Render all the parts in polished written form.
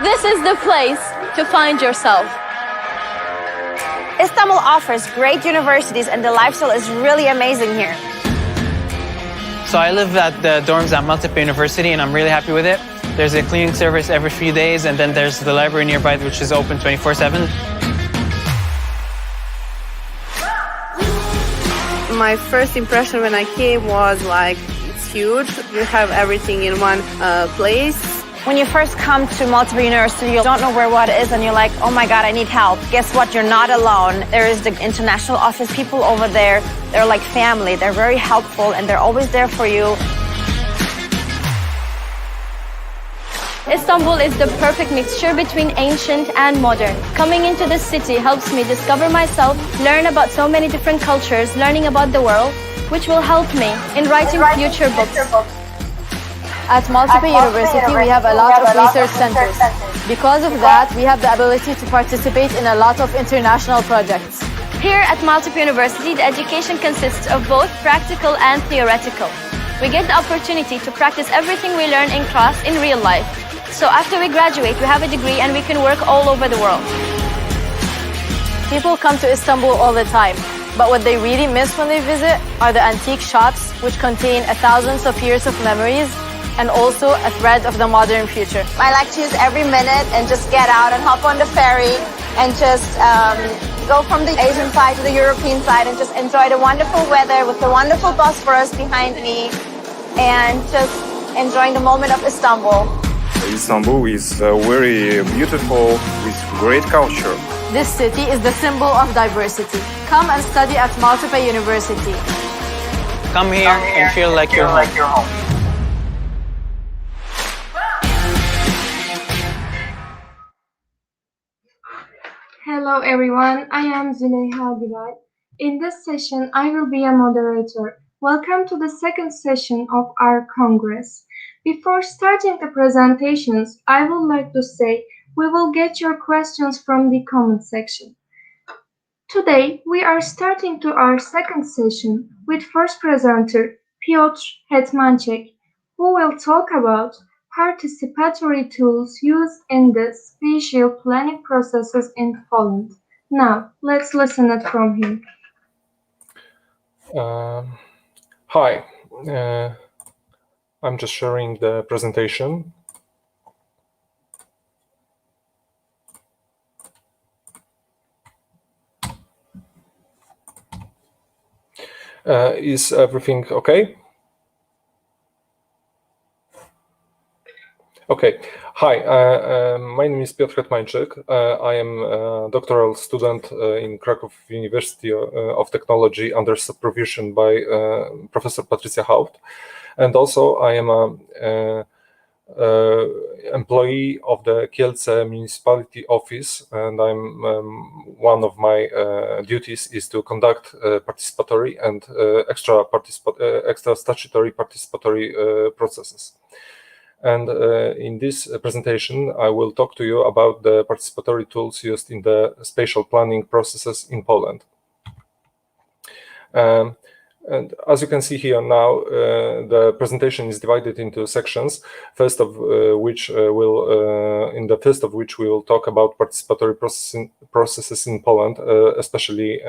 This is the place to find yourself. Istanbul offers great universities and the lifestyle is really amazing here. So I live at the dorms at Maltepe University and I'm really happy with it. There's a cleaning service every few days and then there's the library nearby which is open 24/7. My first impression when I came was like, it's huge. You have everything in one place. When you first come to Maltepe University, you don't know where what is and you're like, oh my God, I need help. Guess what? You're not alone. There is the international office people over there. They're like family. They're very helpful and they're always there for you. Istanbul is the perfect mixture between ancient and modern. Coming into this city helps me discover myself, learn about so many different cultures, learning about the world, which will help me in writing future books. At Maltepe University, we have a lot of research centers. Because of that, we have the ability to participate in a lot of international projects. Here at Maltepe University, the education consists of both practical and theoretical. We get the opportunity to practice everything we learn in class in real life. So after we graduate, we have a degree and we can work all over the world. People come to Istanbul all the time, but what they really miss when they visit are the antique shops, which contain thousands of years of memories and also a thread of the modern future. I like to use every minute and just get out and hop on the ferry and just go from the Asian side to the European side and just enjoy the wonderful weather with the wonderful Bosphorus behind me and just enjoying the moment of Istanbul. Istanbul is very beautiful with great culture. This city is the symbol of diversity. Come and study at Maltepe University. Come here and feel like you're home. Hello everyone, I am Züleyha Güray. In this session, I will be a moderator. Welcome to the second session of our Congress. Before starting the presentations, I would like to say we will get your questions from the comment section. Today, we are starting to our second session with first presenter Piotr Hetmanchik, who will talk about participatory tools used in the spatial planning processes in Poland. Now, let's listen it from him. Hi, I'm just sharing the presentation. Is everything okay? Okay. Hi, my name is Piotr Hetmanchik. I am a doctoral student in Kraków University of Technology under supervision by Professor Patricia Haupt. And also I am a employee of the Kielce Municipality Office, and one of my duties is to conduct participatory and extra statutory participatory processes. And in this presentation, I will talk to you about the participatory tools used in the spatial planning processes in Poland. And as you can see here now, the presentation is divided into sections. First of which we will talk about participatory processes in Poland, especially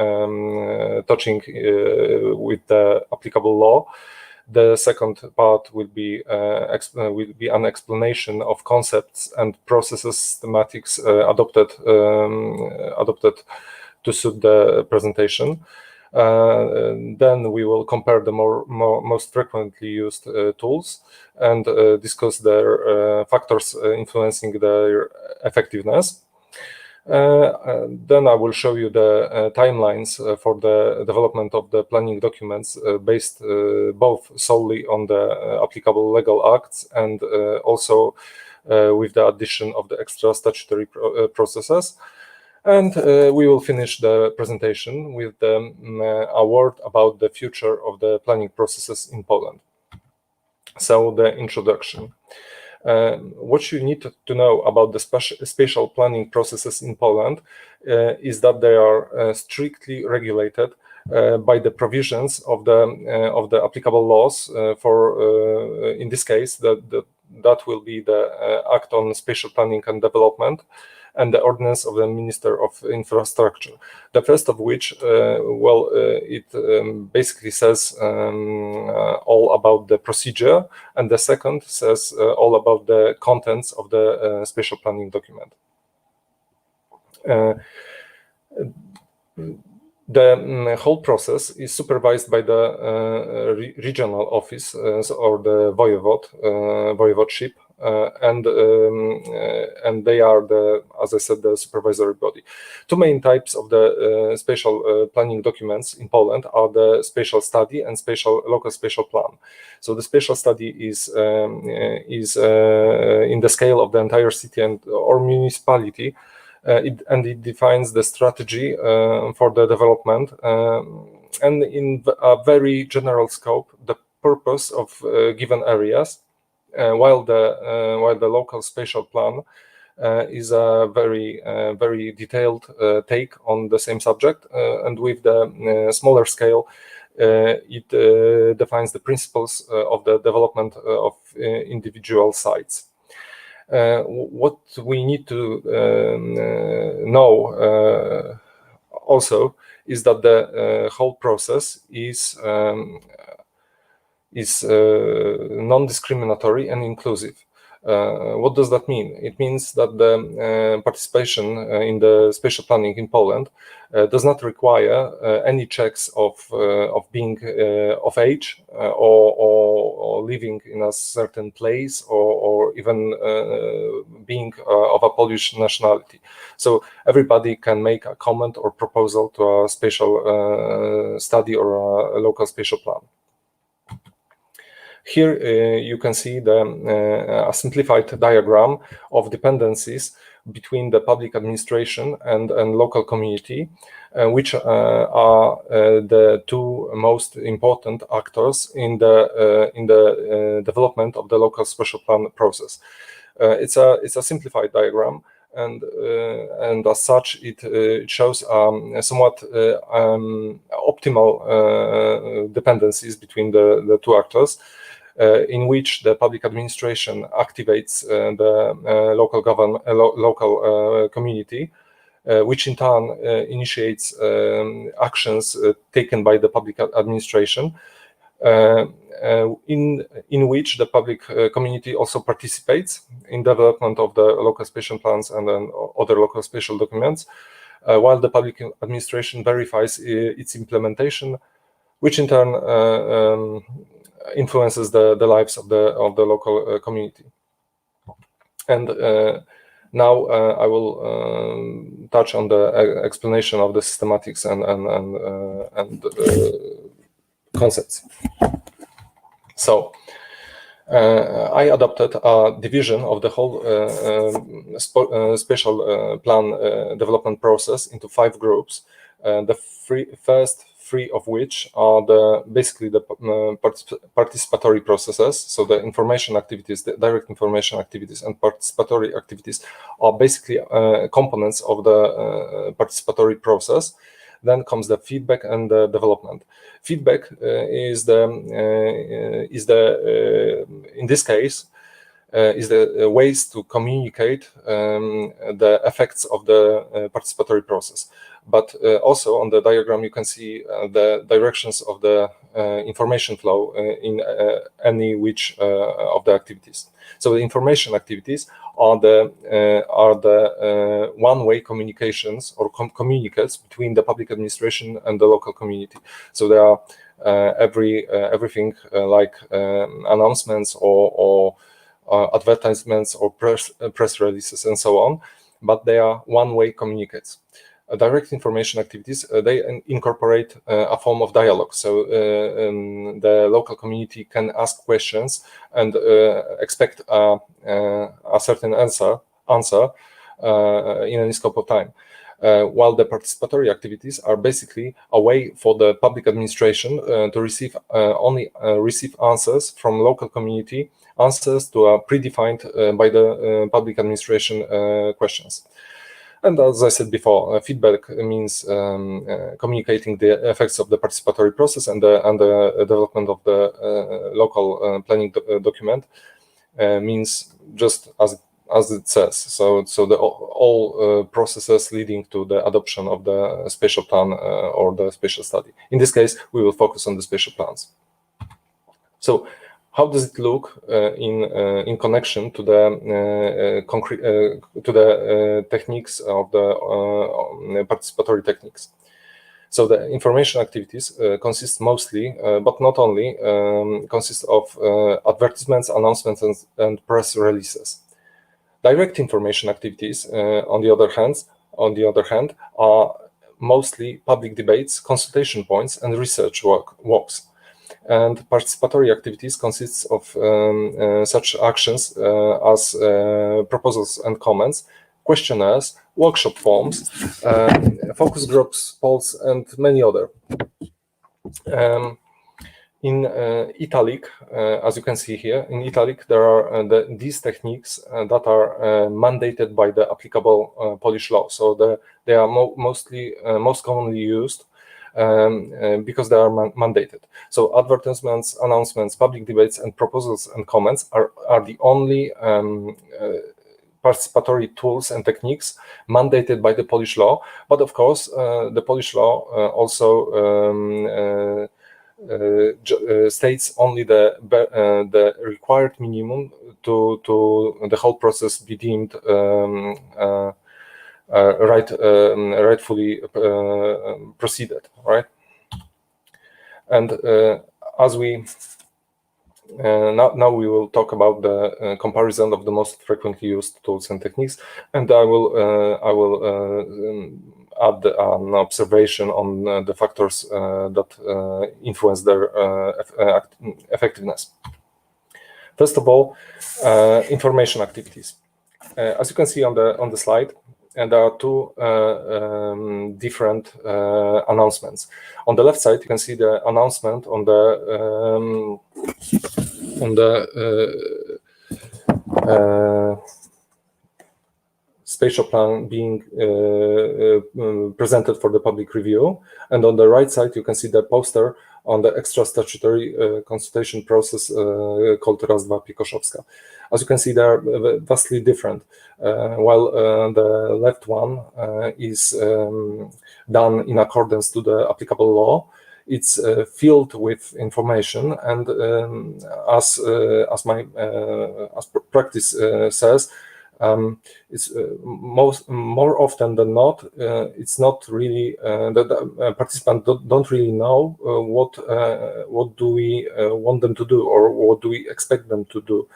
touching with the applicable law. The second part will be an explanation of concepts and processes thematics adopted to suit the presentation. Then we will compare the most frequently used tools and discuss their factors influencing their effectiveness. Then I will show you the timelines for the development of the planning documents based both solely on the applicable legal acts and also with the addition of the extra statutory processes. And we will finish the presentation with a word about the future of the planning processes in Poland. So the introduction. What you need to know about the spatial planning processes in Poland is that they are strictly regulated by the provisions of the applicable laws. In this case, that will be the Act on Spatial Planning and Development and the Ordinance of the Minister of Infrastructure. The first of which, it basically says all about the procedure, and the second says all about the contents of the spatial planning document. The whole process is supervised by the regional office or the voivodeship, and they are as I said, the supervisory body. Two main types of the spatial planning documents in Poland are the spatial study and local spatial plan. So the spatial study is in the scale of the entire city or municipality. It defines the strategy for the development, and in a very general scope, the purpose of given areas, while the local spatial plan is a very detailed take on the same subject, and with the smaller scale, it defines the principles of the development of individual sites. What we need to know also is that the whole process is non-discriminatory and inclusive. What does that mean? It means that the participation in the spatial planning in Poland does not require any checks of being of age or living in a certain place or even being of a Polish nationality. So everybody can make a comment or proposal to a spatial study or a local spatial plan. Here you can see a simplified diagram of dependencies between the public administration and local community, which are the two most important actors in the development of the local spatial plan process. It's a simplified diagram, and as such, it shows somewhat optimal dependencies between the two actors. In which the public administration activates the local community, which in turn initiates actions taken by the public administration, in which the public community also participates in development of the local spatial plans and then other local spatial documents, while the public administration verifies its implementation, which in turn influences the lives of the local community. And now I will touch on the explanation of the systematics and concepts. So I adopted a division of the whole spatial plan development process into 5 groups. The first 3 of which are basically the participatory processes. So the information activities, the direct information activities and participatory activities are basically components of the participatory process. Then comes the feedback and the development. Feedback is in this case is the ways to communicate the effects of the participatory process. But also on the diagram you can see the directions of the information flow in any which of the activities. So the information activities are the one-way communications or communicates between the public administration and the local community. So there are everything like announcements or advertisements or press releases and so on, but they are one-way communicates. Direct information activities, they incorporate a form of dialogue. So the local community can ask questions and expect a certain answer in any scope of time. While the participatory activities are basically a way for the public administration to receive receive answers from local community, answers to a predefined by the public administration questions. And as I said before, feedback means communicating the effects of the participatory process and the development of the local planning document. means just as it says. So all processes leading to the adoption of the spatial plan or the spatial study. In this case, we will focus on the spatial plans. So, how does it look in connection to the techniques of the participatory techniques? So the information activities consist mostly, but not only, consist of advertisements, announcements, and press releases. Direct information activities, on the other hand, are mostly public debates, consultation points, and research walks. And participatory activities consists of such actions as proposals and comments, questionnaires, workshop forms, focus groups, polls, and many other. In italic, as you can see here, in italic there are these techniques that are mandated by the applicable Polish law. So they are most commonly used because they are mandated. So advertisements, announcements, public debates, and proposals and comments are the only participatory tools and techniques mandated by the Polish law. But of course, the Polish law also states only the required minimum to the whole process be deemed rightfully proceeded, right? And as we now we will talk about the comparison of the most frequently used tools and techniques, and I will add an observation on the factors that influence their effectiveness. First of all, information activities. As you can see on the slide, and there are two different announcements. On the left side, you can see the announcement on the spatial plan being presented for the public review, and on the right side, you can see the poster on the extra statutory consultation process called Raz-Dwa Pikoszowska. As you can see, they are vastly different. While the left one is done in accordance to the applicable law, it's filled with information, and as practice says, it's more often than not, it's not really the participants don't really know what do we want them to do, or what do we expect them to do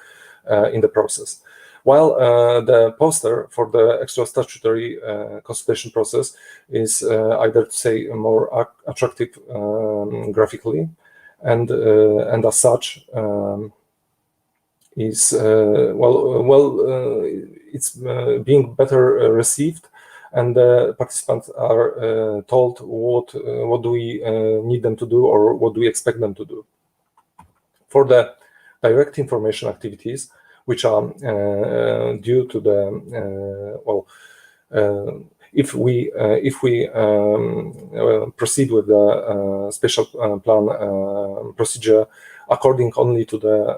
in the process. While the poster for the extra statutory consultation process is, I dare to say, more attractive graphically, and as such is it's being better received, and the participants are told what do we need them to do, or what do we expect them to do. For the direct information activities, which are due to the if we proceed with the spatial plan procedure according only to the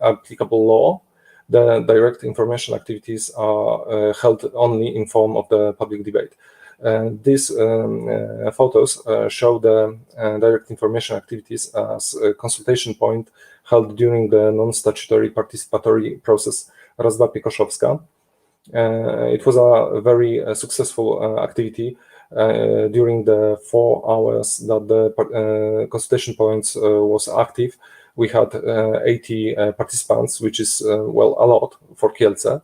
applicable law, the direct information activities are held only in form of the public debate. These photos show the direct information activities as a consultation point held during the non-statutory participatory process Raz-Dwa Pikoszowska. It was a very successful activity. During the 4 hours that the consultation points was active, we had 80 participants, which is a lot for Kielce.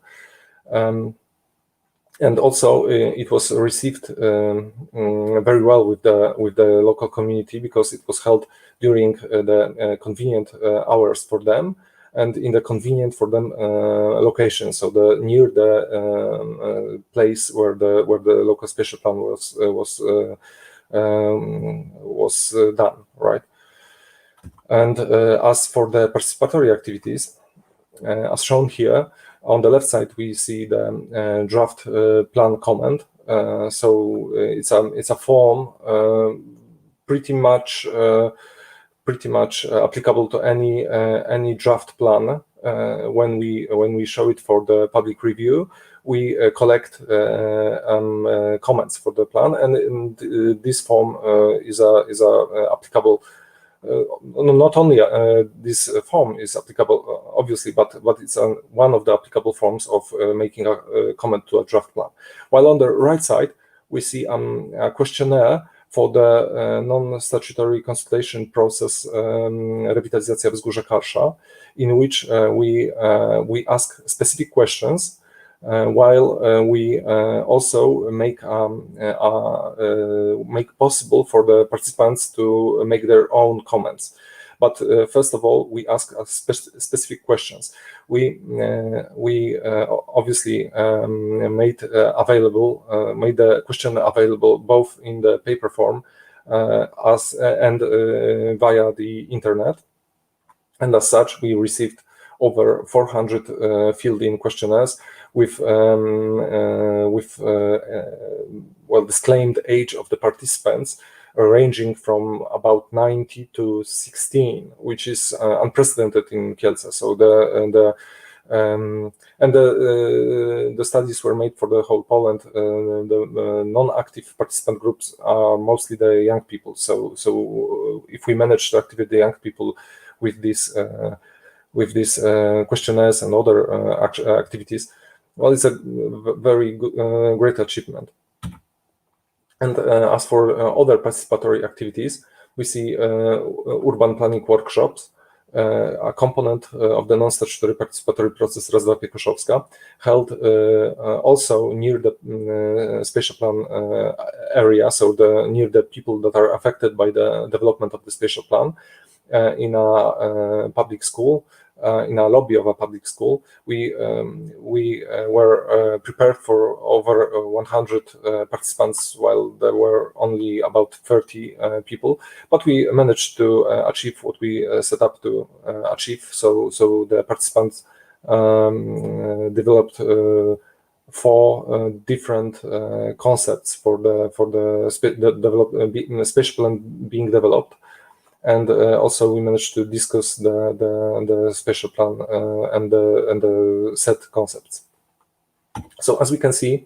And also it was received very well with the local community, because it was held during the convenient hours for them, and in the convenient for them location, so near the place where the local spatial plan was done, right? And as for the participatory activities, as shown here, on the left side we see the draft plan comment. So it's a form pretty much applicable to any draft plan when we show it for the public review, we collect comments for the plan, and this form is applicable. Not only this form is applicable, obviously, but it's one of the applicable forms of making a comment to a draft plan. While on the right side, we see a questionnaire for the non-statutory consultation process Rewitalizacja Wzgórza Karsza, in which we ask specific questions, while we also make possible for the participants to make their own comments. But first of all, we ask specific questions. We obviously made the question available both in the paper form and via the internet. And as such, we received over 400 filled-in questionnaires with disclaimed age of the participants ranging from about 90 to 16, which is unprecedented in Kielce. So the studies were made for the whole Poland. The non-active participant groups are mostly the young people. So if we manage to activate the young people with these questionnaires and other activities, well, it's a very great achievement. And as for other participatory activities, we see urban planning workshops, a component of the non-statutory participatory process Raz-Dwa Piekuszowska, held also near the spatial plan area, so near the people that are affected by the development of the spatial plan, in a public school. In a lobby of a public school, we were prepared for over 100 participants, while there were only about 30 people. But we managed to achieve what we set up to achieve. So the participants developed 4 different concepts for the spatial plan being developed. And also we managed to discuss the spatial plan and the set concepts. So as we can see,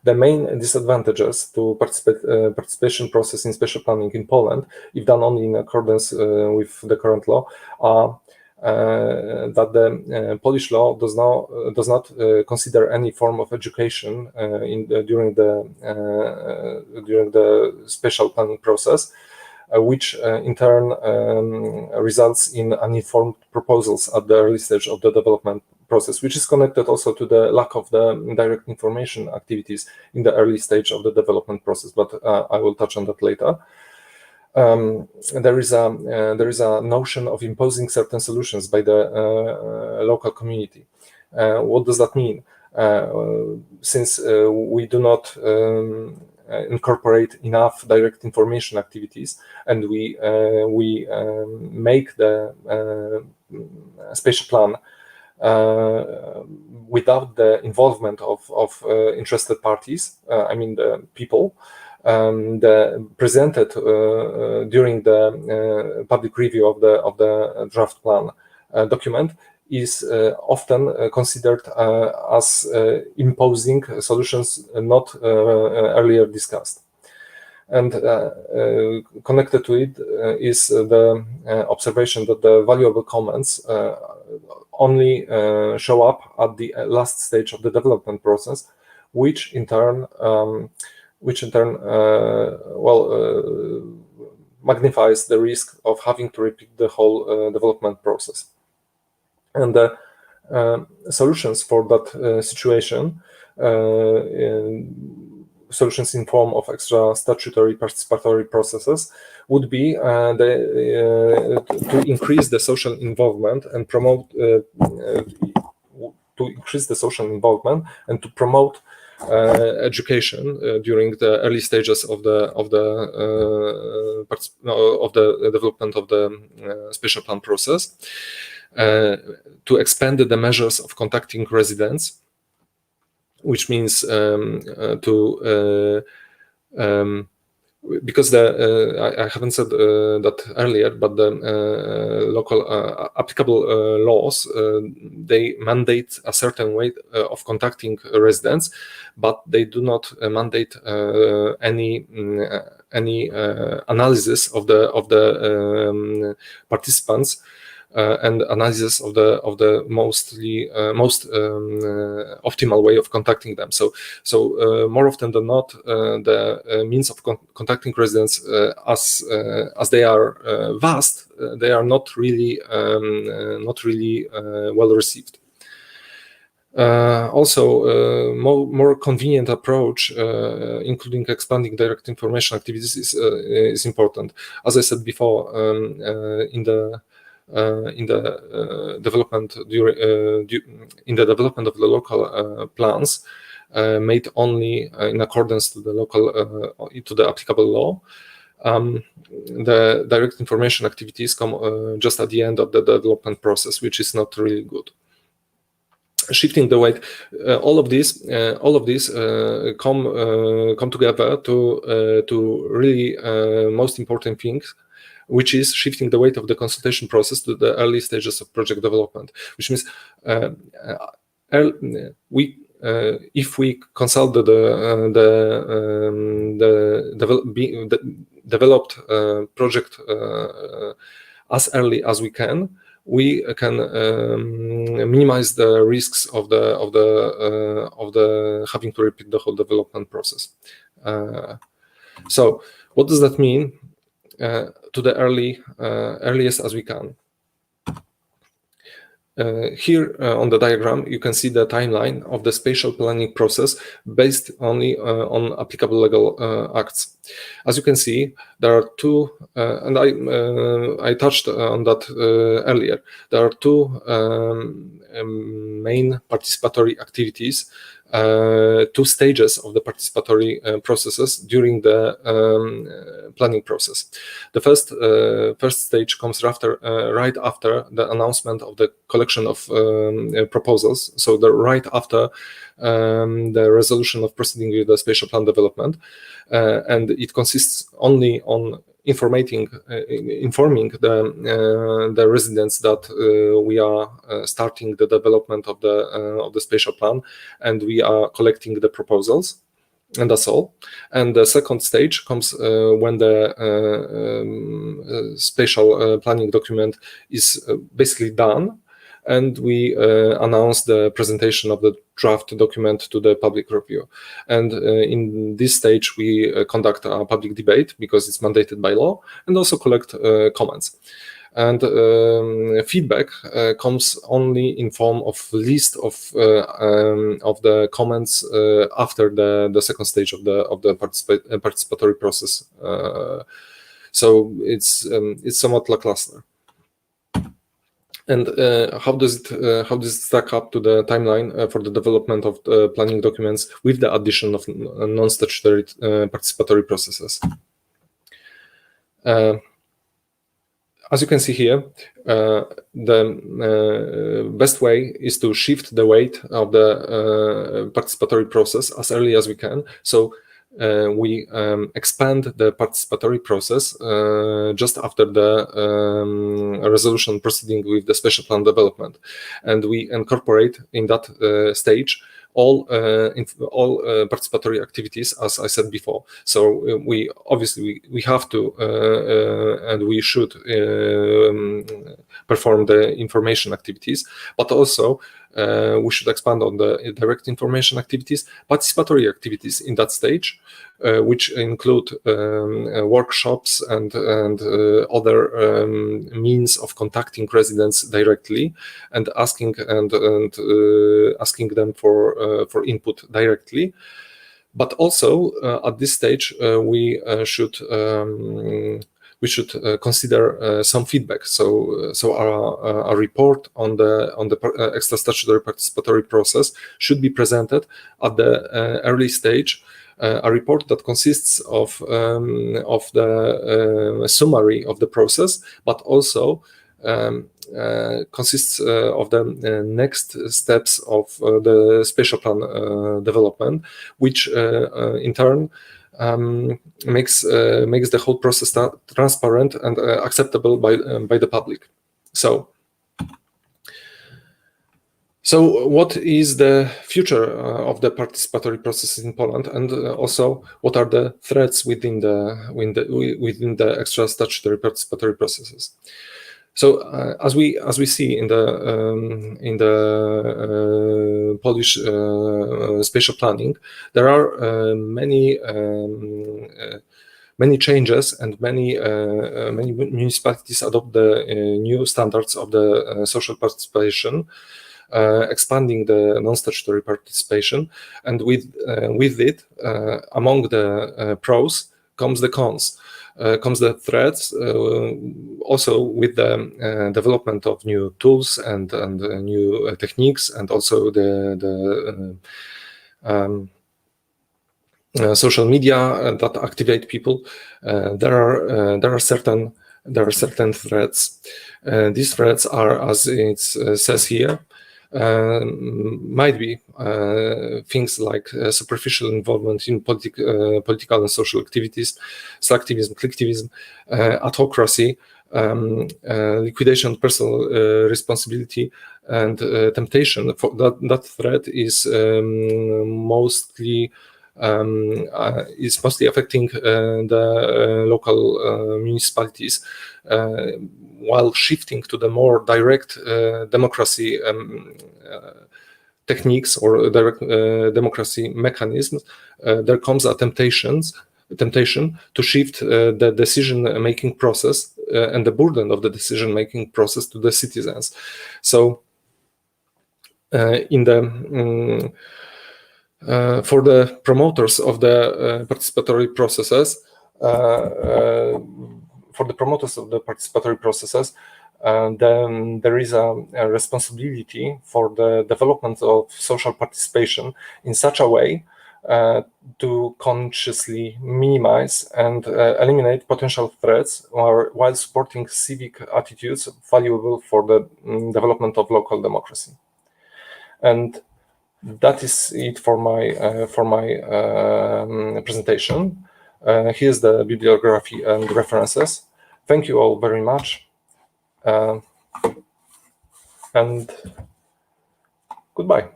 the main disadvantages to participation process in spatial planning in Poland, if done only in accordance with the current law, are that the Polish law does not consider any form of education during the spatial planning process, which in turn results in uninformed proposals at the early stage of the development process, which is connected also to the lack of the direct information activities in the early stage of the development process, but I will touch on that later. There is a notion of imposing certain solutions by the local community. What does that mean? Since we do not incorporate enough direct information activities, and we make the spatial plan without the involvement of interested parties, I mean the people, presented during the public review of the draft plan document is often considered as imposing solutions not earlier discussed. And connected to it is the observation that the valuable comments only show up at the last stage of the development process, which in turn magnifies the risk of having to repeat the whole development process. And the solutions for that situation, solutions in form of extra statutory participatory processes, would be to increase the social involvement and promote education during the early stages of the development of the spatial plan process. To expand the measures of contacting residents, which means to because I haven't said that earlier, but the local applicable laws, they mandate a certain way of contacting residents, but they do not mandate any analysis of the participants and analysis of the most optimal way of contacting them. So more often than not, the means of contacting residents, as they are vast, they are not really well received. Also, more convenient approach, including expanding direct information activities, is important. As I said before, in the development of the local plans, made only in accordance to the local to the applicable law, the direct information activities come just at the end of the development process, which is not really good. Shifting the weight, all of these come together to really most important things, which is shifting the weight of the consultation process to the early stages of project development, which means if we consult the developed project as early as we can minimize the risks of the having to repeat the whole development process. So what does that mean? To the earliest as we can. Here on the diagram, you can see the timeline of the spatial planning process based only on applicable legal acts. As you can see, there are two, and I touched on that earlier. There are two main participatory activities, two stages of the participatory processes during the planning process. The first stage comes right after the announcement of the collection of proposals, so right after the resolution of proceeding with the spatial plan development, and it consists only on informing the residents that we are starting the development of the spatial plan, and we are collecting the proposals, and that's all. And the second stage comes when the spatial planning document is basically done, and we announce the presentation of the draft document to the public review. And in this stage, we conduct a public debate because it's mandated by law, and also collect comments. And feedback comes only in form of list of the comments after the second stage of the participatory process. So it's somewhat lackluster. And how does it stack up to the timeline for the development of the planning documents with the addition of non-statutory participatory processes? As you can see here, the best way is to shift the weight of the participatory process as early as we can. So we expand the participatory process just after the resolution proceeding with the spatial plan development, and we incorporate in that stage all participatory activities, as I said before. So we obviously have to and we should perform the information activities, but also we should expand on the direct information activities, participatory activities in that stage, which include workshops and other means of contacting residents directly and asking them for input directly. But also at this stage, we should consider some feedback. So a report on the extra statutory participatory process should be presented at the early stage. A report that consists of the summary of the process, but also consists of the next steps of the spatial plan development, which in turn makes the whole process transparent and acceptable by the public. So what is the future of the participatory processes in Poland, and also what are the threats within the extra statutory participatory processes? So as we see in the Polish spatial planning, there are many changes, and many municipalities adopt the new standards of the social participation, expanding the non-statutory participation, and with it, among the pros comes the cons, comes the threats, also with the development of new tools and new techniques, and also the social media that activate people. There are certain threats. These threats are, as it says here, might be things like superficial involvement in political and social activities, selectivism, clicktivism, autocracy, liquidation of personal responsibility, and temptation. That threat is mostly affecting the local municipalities, while shifting to the more direct democracy techniques or direct democracy mechanisms. There comes a temptation to shift the decision-making process and the burden of the decision-making process to the citizens. So for the promoters of the participatory processes, then there is a responsibility for the development of social participation in such a way to consciously minimize and eliminate potential threats, while supporting civic attitudes valuable for the development of local democracy. And that is it for my presentation. Here's the bibliography and references. Thank you all very much, and goodbye.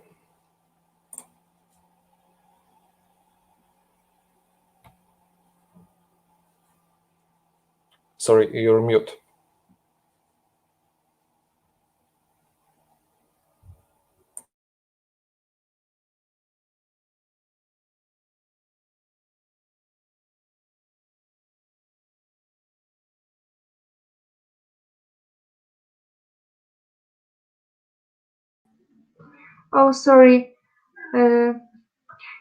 Sorry, you're mute. Oh, sorry.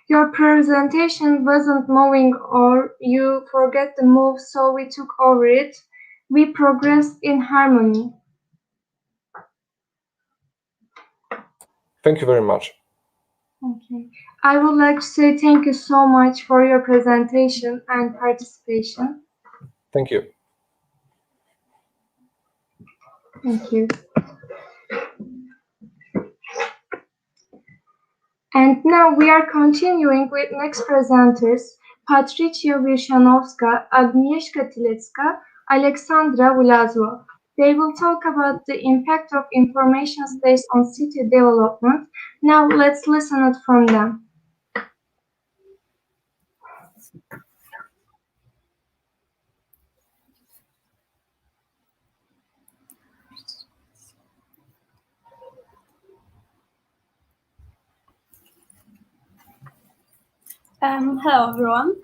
Your presentation wasn't moving, or you forget the move, so we took over it. We progressed in harmony. Thank you very much. Okay. I would like to say thank you so much for your presentation and participation. Thank you. Thank you. And now we are continuing with next presenters, Patricia Wyshanowska, Agnieszka Tylecka, Alexandra Wlazło. They will talk about the impact of information space on city development. Now let's listen it from them. Hello everyone.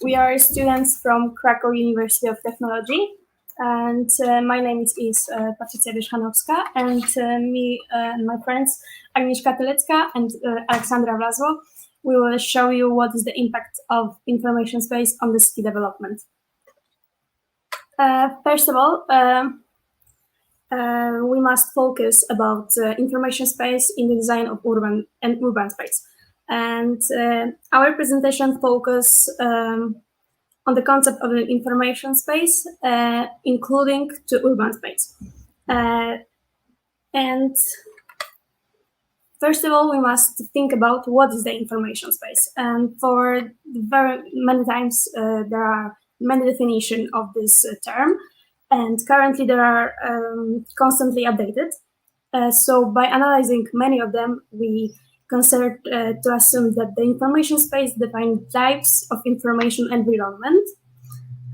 We are students from Krakow University of Technology, and my name is Patricia Wyshanowska, and me and my friends Agnieszka Tylecka and Alexandra Wlazło, we will show you what is the impact of information space on the city development. First of all, we must focus about information space in the design of urban space. And our presentation focus on the concept of an information space, including to urban space. And First of all, we must think about what is the information space. And for very many times, there are many definitions of this term, and currently they are constantly updated. So by analyzing many of them, we consider to assume that the information space defines types of information environment.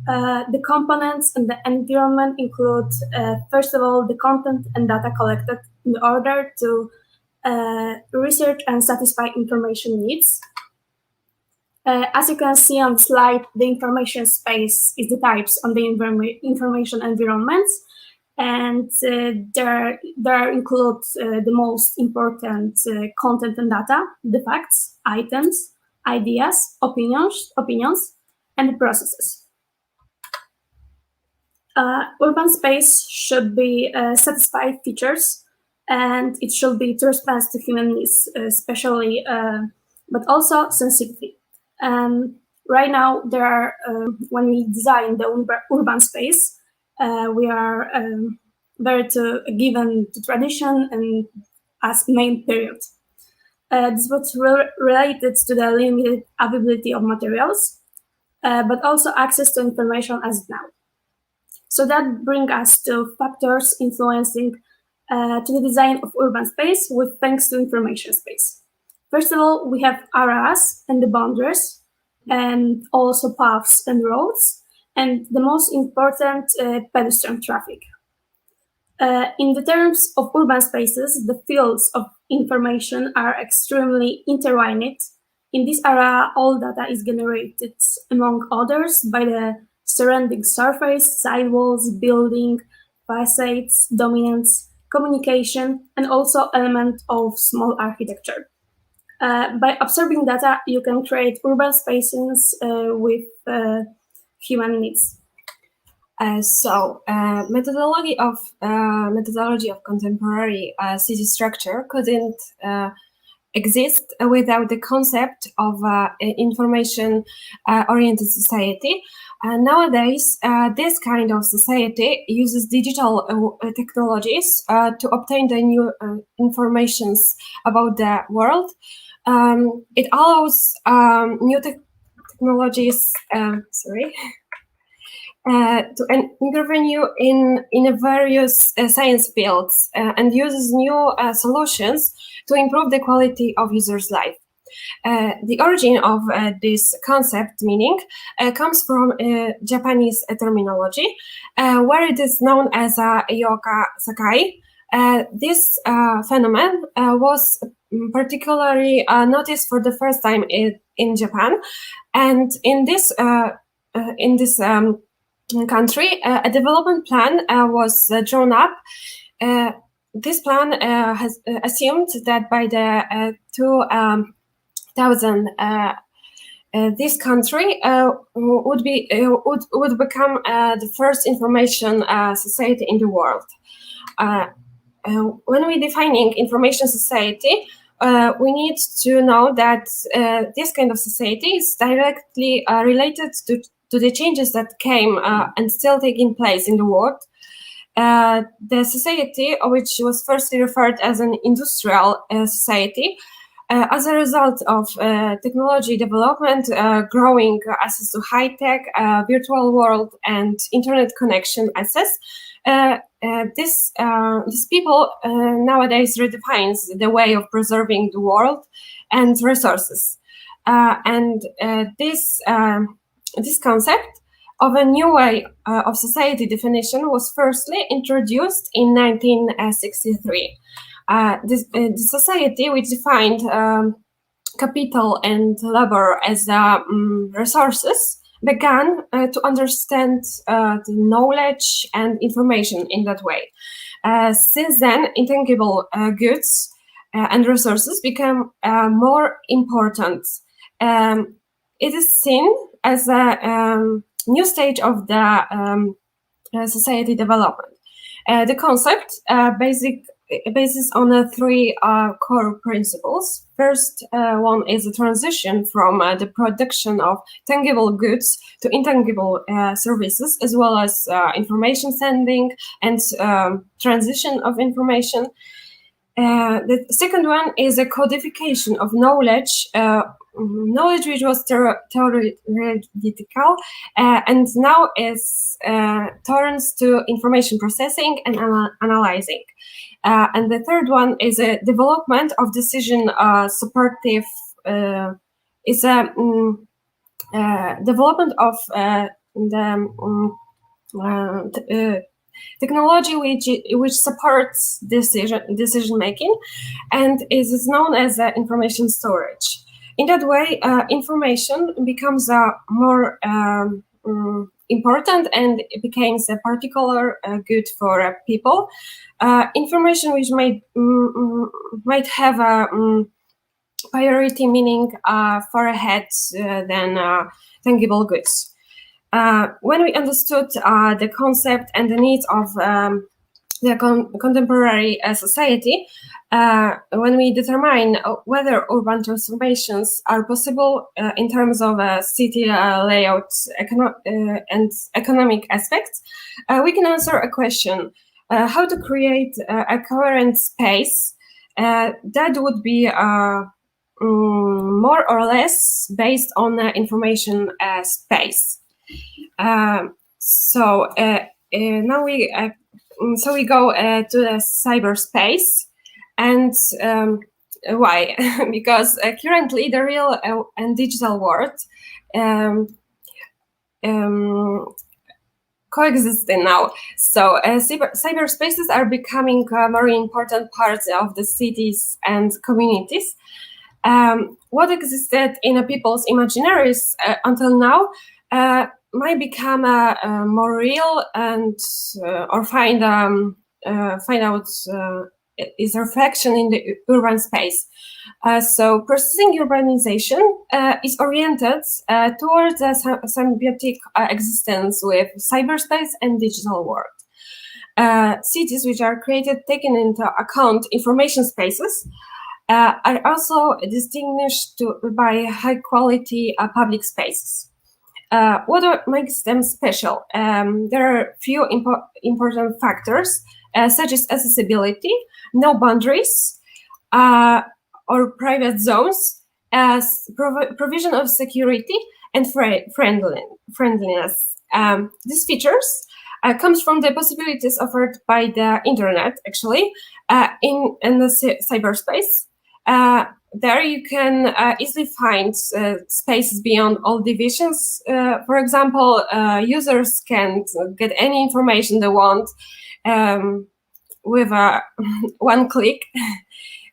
The components in the environment include, first of all, the content and data collected in order to research and satisfy information needs. As you can see on the slide, the information space is the types on the information environments, and there include the most important content and data, the facts, items, ideas, opinions, and processes. Urban space should be satisfy features, and it should be to respond to human needs, especially, but also sensitivity. Right now, there are when we design the urban space, we are very given to tradition and as main period. This was related to the limited availability of materials, but also access to information as now. So that brings us to factors influencing to the design of urban space with thanks to information space. First of all, we have areas and the boundaries, and also paths and roads, and the most important, pedestrian traffic. In the terms of urban spaces, the fields of information are extremely intertwined. In this area, all data is generated, among others, by the surrounding surface, sidewalls, building, facades, dominance, communication, and also element of small architecture. By observing data, you can create urban spaces with human needs. Methodology of contemporary city structure couldn't exist without the concept of information-oriented society. Nowadays, this kind of society uses digital technologies to obtain the new informations about the world. It allows new technologies, to intervene in various science fields and uses new solutions to improve the quality of users' life. The origin of this concept meaning comes from Japanese terminology, where it is known as yoka sakai. This phenomenon was particularly noticed for the first time in Japan, and in this country, a development plan was drawn up. This plan has assumed that by the 2000, this country would become the first information society in the world. When we're defining information society, we need to know that this kind of society is directly related to the changes that came and still taking place in the world. The society, which was firstly referred as an industrial society, as a result of technology development, growing access to high-tech, virtual world, and internet connection access, these people nowadays redefines the way of preserving the world and resources. This concept of a new way of society definition was firstly introduced in 1963. The society, which defined capital and labor as resources, began to understand the knowledge and information in that way. Since then, intangible goods and resources become more important. It is seen as a new stage of the society development. The concept bases on three core principles. First one is a transition from the production of tangible goods to intangible services, as well as information sending and transition of information. The second one is a codification of knowledge, knowledge which was theoretical and now is turns to information processing and analyzing. And the third one is a development of decision supportive, is a development of technology which supports decision making, and is known as information storage. In that way, information becomes more important, and it becomes a particular good for people. Information which might have a priority, meaning far ahead than tangible goods. When we understood the concept and the needs of the contemporary society, when we determine whether urban transformations are possible in terms of city layout and economic aspects, we can answer a question: how to create a coherent space that would be more or less based on information space. So now we go to the cyberspace, and why? Because currently the real and digital world coexisting now. So cyberspaces are becoming more important parts of the cities and communities. What existed in people's imaginaries until now might become more real, and or find out its reflection in the urban space. So processing urbanization is oriented towards a symbiotic existence with cyberspace and digital world. Cities which are created taking into account information spaces are also distinguished by high quality public spaces. What makes them special? There are few important factors, such as accessibility, no boundaries, or private zones, as provision of security and friendliness. These features comes from the possibilities offered by the internet, actually, in the cyberspace. There you can easily find spaces beyond all divisions. For example, users can get any information they want with one click.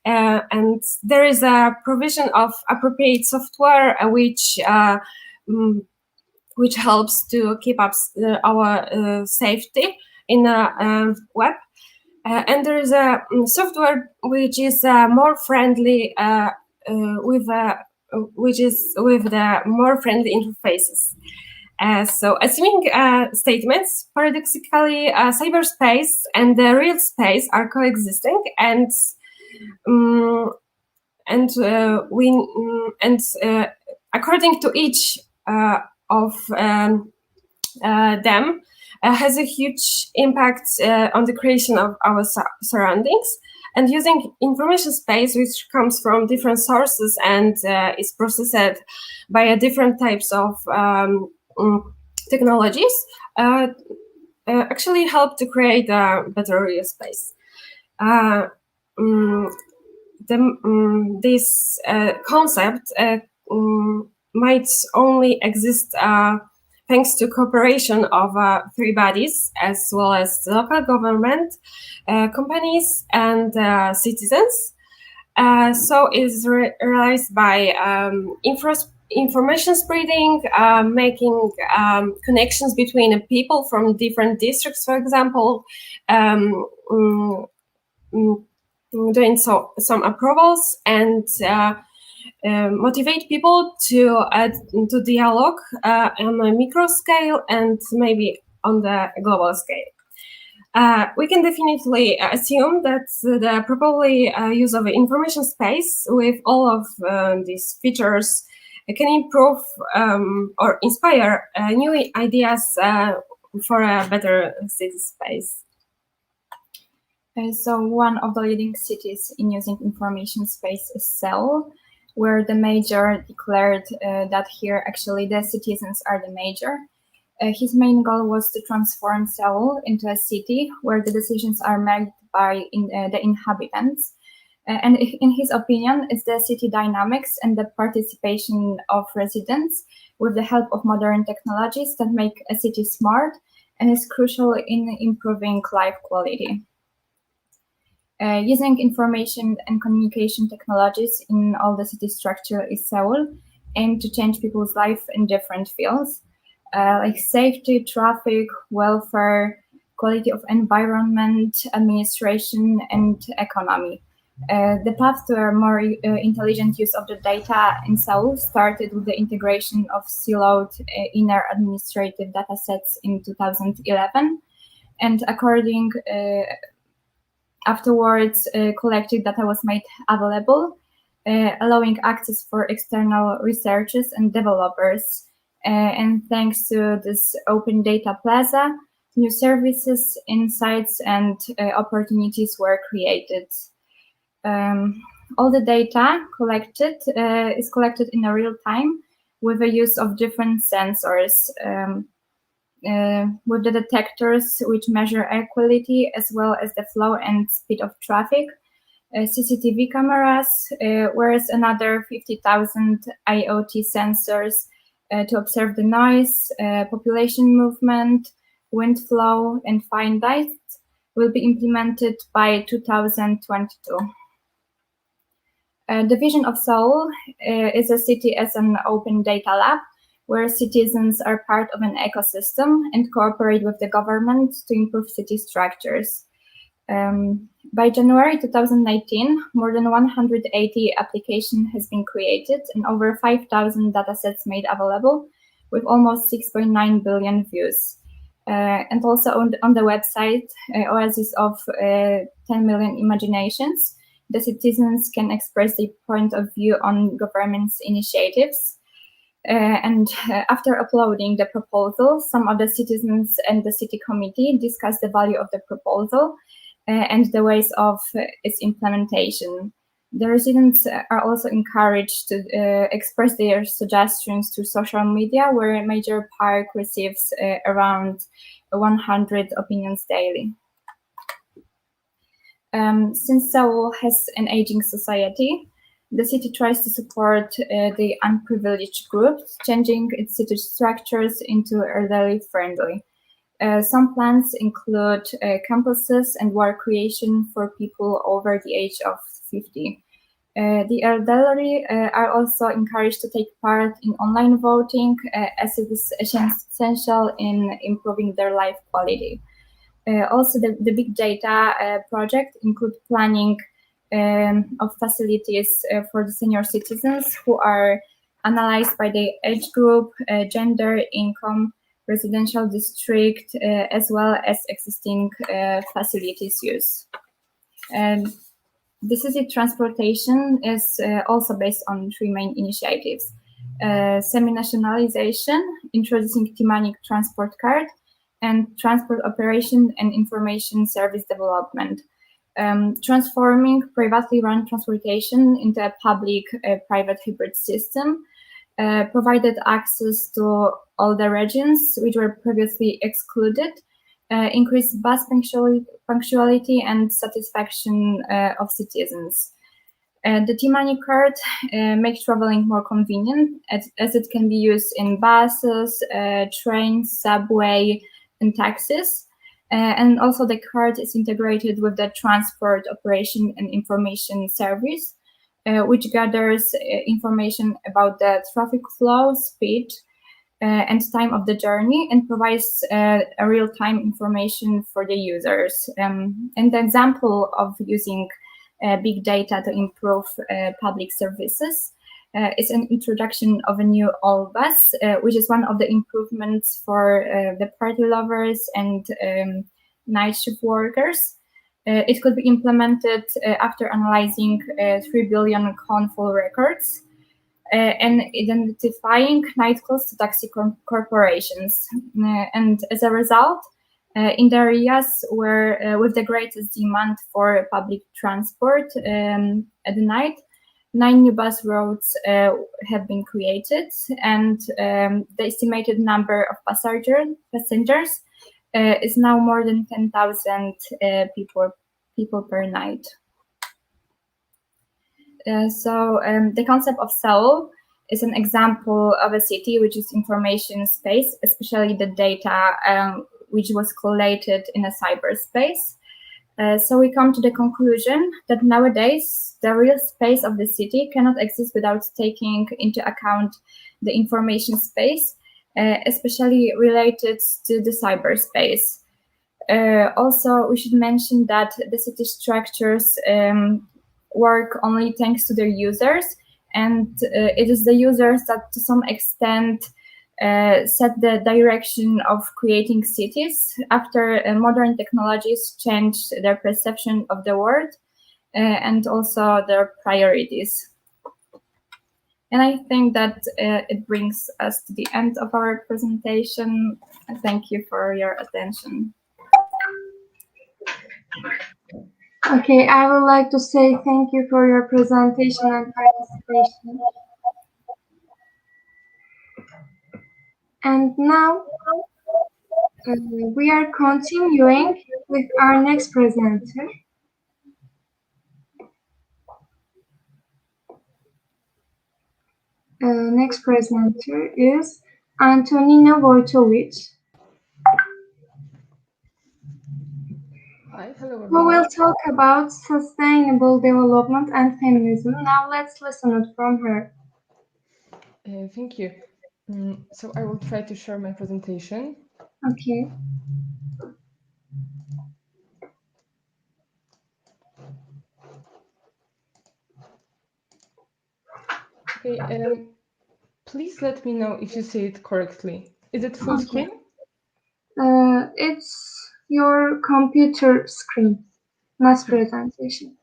And there is a provision of appropriate software which helps to keep up our safety in the web. And there is a software which is more friendly, with the more friendly interfaces. So, assuming statements, paradoxically, cyberspace and the real space are coexisting, and according to each of them, has a huge impact on the creation of our surroundings. And using information space, which comes from different sources and is processed by different types of technologies, actually help to create a better real space. This concept might only exist thanks to cooperation of three bodies, as well as the local government, companies, and citizens. So it's realized by information spreading, making connections between people from different districts, for example, doing some approvals, and motivate people to dialogue on a micro scale and maybe on the global scale. We can definitely assume that the probably use of information space with all of these features can improve or inspire new ideas for a better city space. So one of the leading cities in using information space is Seoul, where the mayor declared that here actually the citizens are the mayor. His main goal was to transform Seoul into a city where the decisions are made by the inhabitants. And in his opinion, it's the city dynamics and the participation of residents with the help of modern technologies that make a city smart and is crucial in improving life quality. Using information and communication technologies in all the city structure is Seoul, aimed to change people's life in different fields, like safety, traffic, welfare, quality of environment, administration, and economy. The path to a more intelligent use of the data in Seoul started with the integration of siloed inner administrative data sets in 2011, and afterwards, collected data was made available, allowing access for external researchers and developers. And thanks to this open data plaza, new services, insights, and opportunities were created. All the data collected is collected in a real time with the use of different sensors. With the detectors which measure air quality as well as the flow and speed of traffic, CCTV cameras, whereas another 50,000 IoT sensors to observe the noise, population movement, wind flow, and fine dust will be implemented by 2022. The vision of Seoul is a city as an open data lab, where citizens are part of an ecosystem and cooperate with the government to improve city structures. By January 2019, more than 180 applications has been created and over 5,000 datasets made available, with almost 6.9 billion views. And also on the website, Oasis of 10 million imaginations, the citizens can express their point of view on government's initiatives. And after uploading the proposal, some of the citizens and the city committee discuss the value of the proposal and the ways of its implementation. The residents are also encouraged to express their suggestions to social media, where a major park receives around 100 opinions daily. Since Seoul has an aging society, the city tries to support the unprivileged groups, changing its city structures into elderly friendly. Some plans include campuses and work creation for people over the age of 50. The elderly are also encouraged to take part in online voting, as it is essential in improving their life quality. Also, the big data project includes planning of facilities for the senior citizens who are analyzed by the age group, gender, income, residential district, as well as existing facilities use. The city transportation is also based on three main initiatives: semi-nationalization, introducing thematic transport card, and transport operation and information service development. Transforming privately run transportation into a public-private hybrid system, provided access to all the regions which were previously excluded, increased bus punctuality and satisfaction of citizens. The T-Money card makes traveling more convenient, as it can be used in buses, trains, subway, and taxis. And also the card is integrated with the transport operation and information service, which gathers information about the traffic flow, speed, and time of the journey, and provides a real-time information for the users. And the example of using big data to improve public services is an introduction of a new all bus, which is one of the improvements for the party lovers and night shift workers. It could be implemented after analyzing 3 billion control records and identifying night calls to taxi corporations. And as a result, in the areas where with the greatest demand for public transport at night, 9 new bus routes have been created, and the estimated number of passengers is now more than 10,000 people per night. So the concept of Seoul is an example of a city which is information space, especially the data which was collated in a cyberspace. So we come to the conclusion that nowadays the real space of the city cannot exist without taking into account the information space, especially related to the cyberspace. Also, we should mention that the city structures work only thanks to their users, and it is the users that to some extent set the direction of creating cities after modern technologies changed their perception of the world and also their priorities. And I think that it brings us to the end of our presentation. Thank you for your attention. Okay, I would like to say thank you for your presentation and participation. And now we are continuing with our next presenter. Next presenter is Antonina Voitovic, Hi, hello everyone. who will talk about sustainable development and feminism. Now let's listen it from her. Thank you. So I will try to share my presentation. Okay. Okay, please let me know if you see it correctly. Is it full screen? It's your computer screen, not presentation.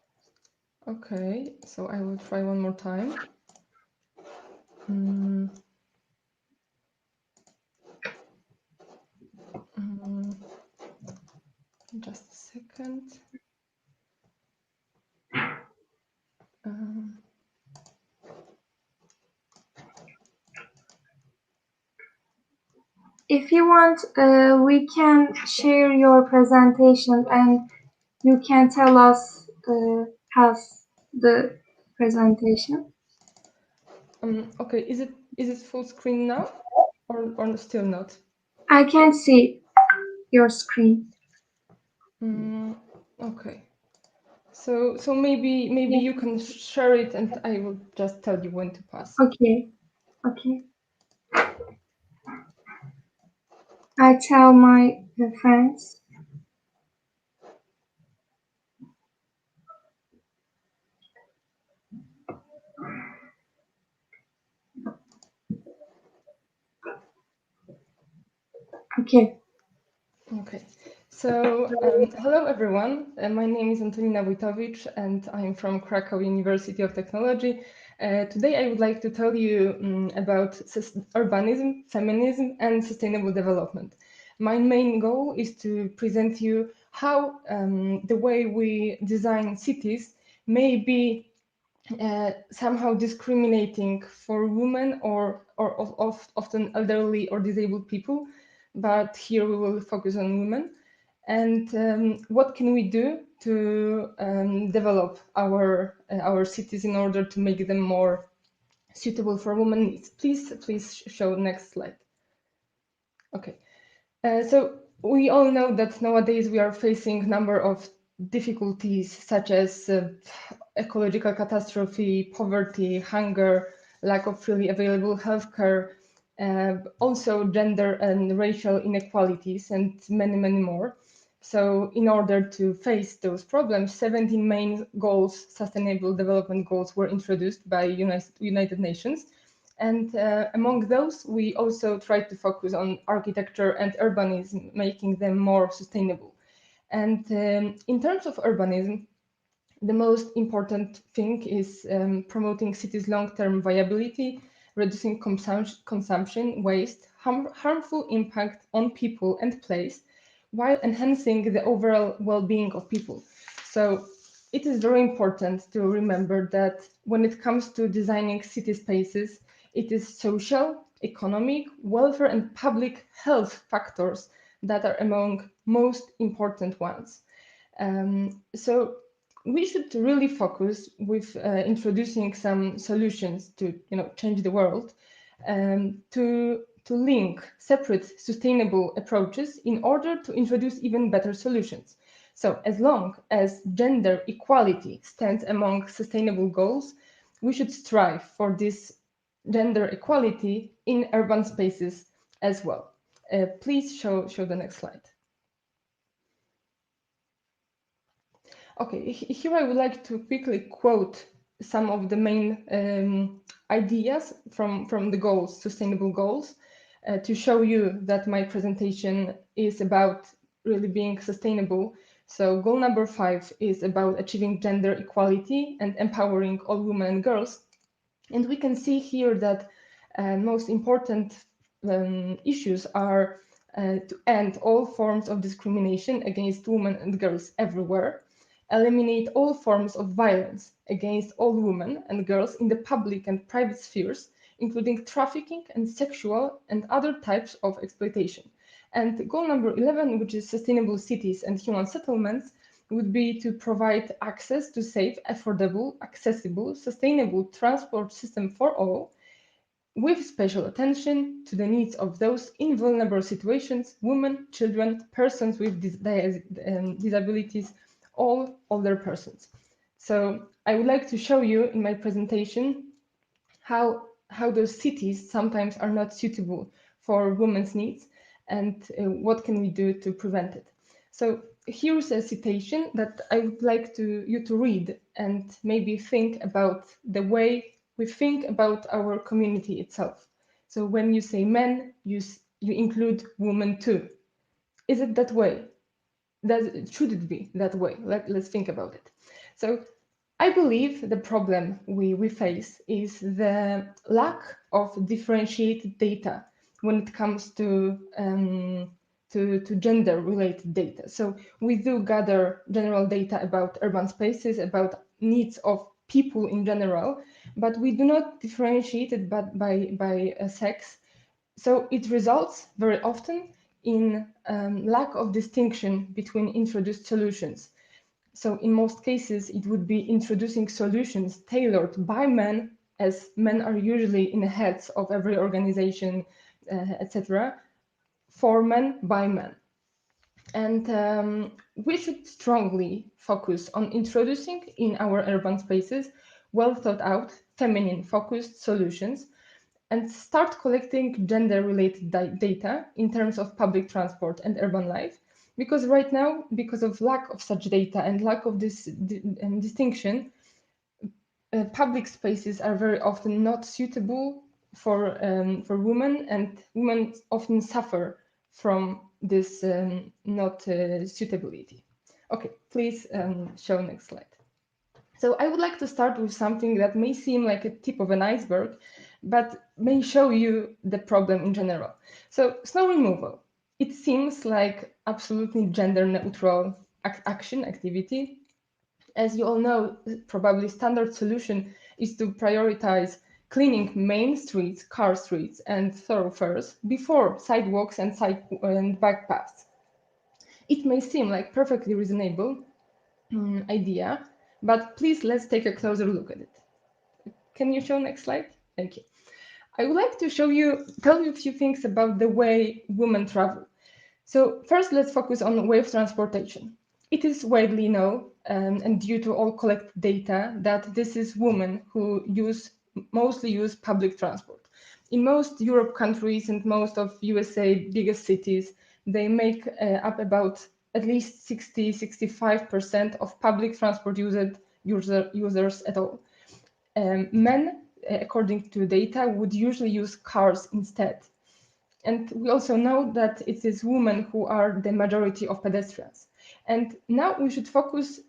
Okay, so I will try one more time. Just a second. If you want, we can share your presentation and you can tell us how's the presentation. Okay, is it full screen now or still not? I can see your screen. Okay. So maybe you can share it and I will just tell you when to pass. Okay. Okay. I tell my friends. Okay. Okay. So hello everyone. My name is Antonina Voitovic and I'm from Krakow University of Technology. Today I would like to tell you about urbanism, feminism and sustainable development. My main goal is to present you how the way we design cities may be somehow discriminating for women or often elderly or disabled people, but here we will focus on women. And what can we do to develop our cities in order to make them more suitable for women needs? Please show next slide. Okay, so we all know that nowadays we are facing a number of difficulties such as ecological catastrophe, poverty, hunger, lack of freely available healthcare, also gender and racial inequalities, and many more. So in order to face those problems, 17 main goals, sustainable development goals, were introduced by United Nations. And among those, we also tried to focus on architecture and urbanism, making them more sustainable. And in terms of urbanism, the most important thing is promoting cities' long-term viability, reducing consumption, waste, harmful impact on people and place, while enhancing the overall well-being of people. So it is very important to remember that when it comes to designing city spaces, it is social, economic, welfare, and public health factors that are among most important ones. So we should really focus with introducing some solutions to change the world, to link separate sustainable approaches in order to introduce even better solutions. So as long as gender equality stands among sustainable goals, we should strive for this gender equality in urban spaces as well. Please show the next slide. Okay, here I would like to quickly quote some of the main ideas from the goals, sustainable goals, to show you that my presentation is about really being sustainable. So goal number 5 is about achieving gender equality and empowering all women and girls. And we can see here that most important issues are to end all forms of discrimination against women and girls everywhere, eliminate all forms of violence against all women and girls in the public and private spheres, including trafficking and sexual and other types of exploitation. And goal number 11, which is sustainable cities and human settlements, would be to provide access to safe, affordable, accessible, sustainable transport system for all, with special attention to the needs of those in vulnerable situations, women, children, persons with disabilities, all older persons. So I would like to show you in my presentation how those cities sometimes are not suitable for women's needs and what can we do to prevent it. So here's a citation that I would like you to read and maybe think about the way we think about our community itself. So when you say men, you include women too. Is it that way? Should it be that way? Let's think about it. So I believe the problem we face is the lack of differentiated data when it comes to gender-related data. So we do gather general data about urban spaces, about needs of people in general, but we do not differentiate it by sex. So it results very often in lack of distinction between introduced solutions. So in most cases, it would be introducing solutions tailored by men, as men are usually in the heads of every organization, etc., for men by men. And we should strongly focus on introducing in our urban spaces well thought out, feminine focused solutions, and start collecting gender-related data in terms of public transport and urban life. Because right now, because of lack of such data and lack of this distinction, public spaces are very often not suitable for women, and women often suffer from this not suitability. Okay, please show next slide. So I would like to start with something that may seem like a tip of an iceberg, but may show you the problem in general. So snow removal. It seems like absolutely gender-neutral activity. As you all know, probably standard solution is to prioritize cleaning main streets, car streets, and thoroughfares before sidewalks and bike paths. It may seem like perfectly reasonable idea, but please let's take a closer look at it. Can you show next slide? Thank you. I would like to tell you a few things about the way women travel. So first, let's focus on wave transportation. It is widely known, and due to all collected data, that this is women who mostly use public transport. In most Europe countries and most of USA biggest cities, they make up about at least 60-65% of public transport users at all. Men, according to data, would usually use cars instead. And we also know that it is women who are the majority of pedestrians. And now we should focus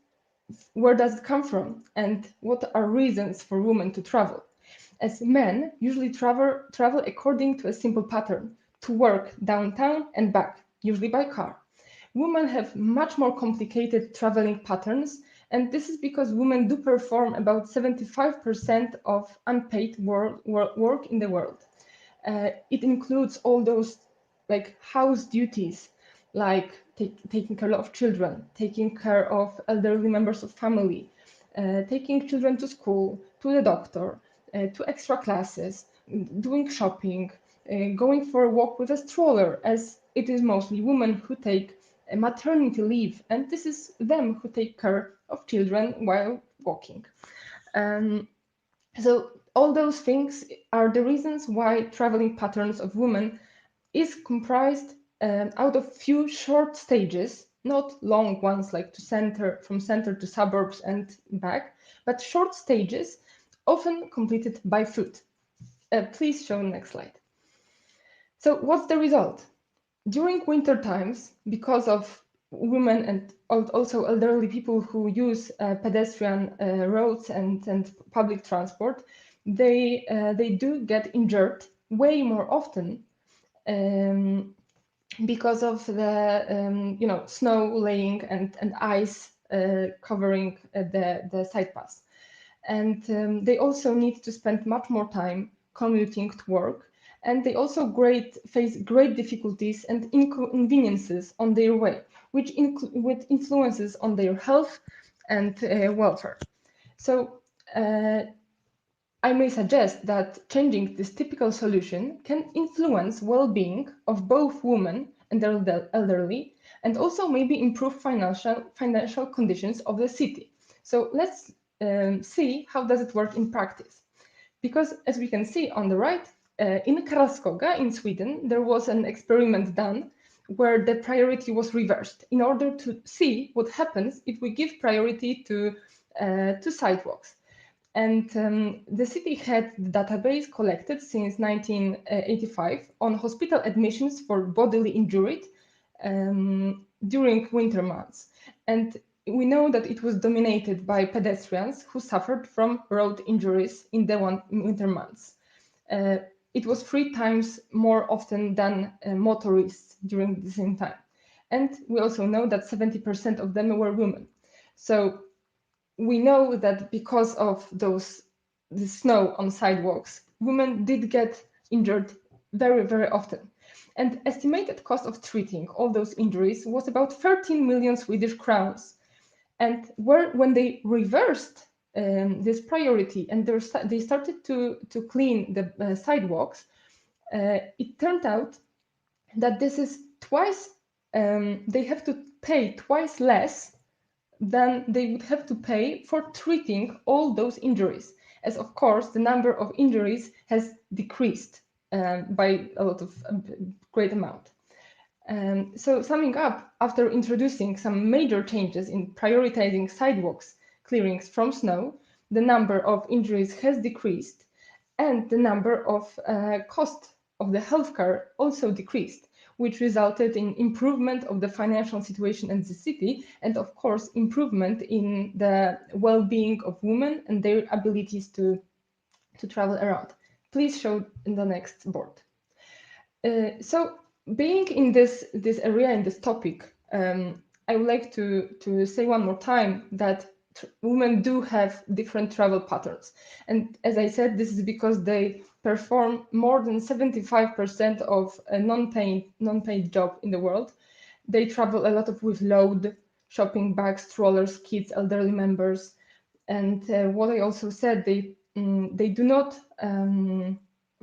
where does it come from and what are reasons for women to travel. As men usually travel according to a simple pattern: to work downtown and back, usually by car. women have much more complicated traveling patterns, and this is because women do perform about 75% of unpaid work in the world. It includes all those like house duties, like taking care of children, taking care of elderly members of family, taking children to school, to the doctor, to extra classes, doing shopping, going for a walk with a stroller, as it is mostly women who take a maternity leave, and this is them who take care of children while walking. So all those things are the reasons why traveling patterns of women is comprised out of few short stages, not long ones like from center to suburbs and back, but short stages, often completed by foot. Please show next slide. So what's the result? During winter times, because of women and also elderly people who use pedestrian roads and public transport, they do get injured way more often because of the snow laying and ice covering the side paths. And they also need to spend much more time commuting to work, and they also face great difficulties and inconveniences on their way, which influences on their health and welfare. So I may suggest that changing this typical solution can influence well-being of both women and the elderly, and also maybe improve financial conditions of the city. So let's see how does it work in practice. Because as we can see on the right, in Karlskoga in Sweden, there was an experiment done where the priority was reversed in order to see what happens if we give priority to sidewalks. And the city had the database collected since 1985 on hospital admissions for bodily injury during winter months. And we know that it was dominated by pedestrians who suffered from road injuries in the winter months. It was 3 times more often than motorists during the same time. And we also know that 70% of them were women. So we know that because of the snow on sidewalks, women did get injured very, very often. And estimated cost of treating all those injuries was about 13 million Swedish crowns. And when they reversed this priority and they started to clean the sidewalks, it turned out that this is twice, they have to pay twice less than they would have to pay for treating all those injuries, as of course the number of injuries has decreased by a great amount. So summing up, after introducing some major changes in prioritizing sidewalks clearings from snow, the number of injuries has decreased, and the number of cost of the healthcare also decreased, which resulted in improvement of the financial situation in the city, and of course improvement in the well-being of women and their abilities to travel around. Please show in the next board. So being in this area, in this topic, I would like to say one more time that women do have different travel patterns. And as I said, this is because they perform more than 75% of a non-paid job in the world. They travel a lot with load, shopping bags, strollers, kids, elderly members. And what I also said, they do not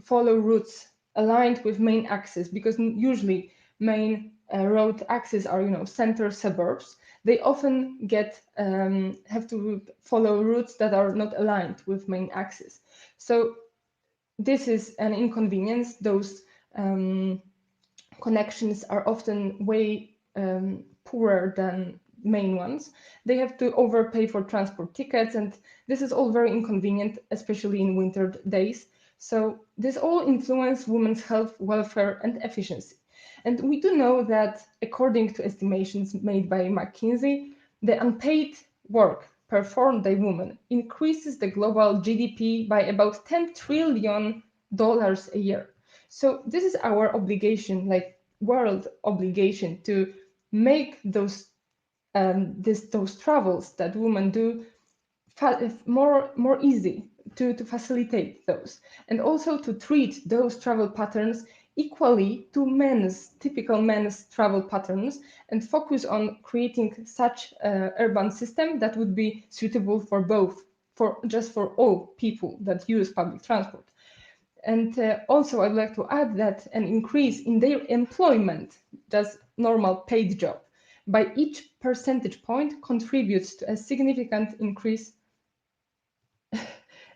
follow routes aligned with main axis, because usually main road axes are center suburbs. They often have to follow routes that are not aligned with main axis. So this is an inconvenience. Those connections are often way poorer than main ones. They have to overpay for transport tickets, and this is all very inconvenient, especially in winter days. So this all influences women's health, welfare, and efficiency. And we do know that according to estimations made by McKinsey, the unpaid work performed by women increases the global GDP by about $10 trillion a year. So this is our obligation, like world obligation, to make those travels that women do more easy, to facilitate those, and also to treat those travel patterns equally to typical men's travel patterns, and focus on creating such urban system that would be suitable for both, for all people that use public transport. And also I'd like to add that an increase in their employment, just normal paid job, by each percentage point contributes to a significant increase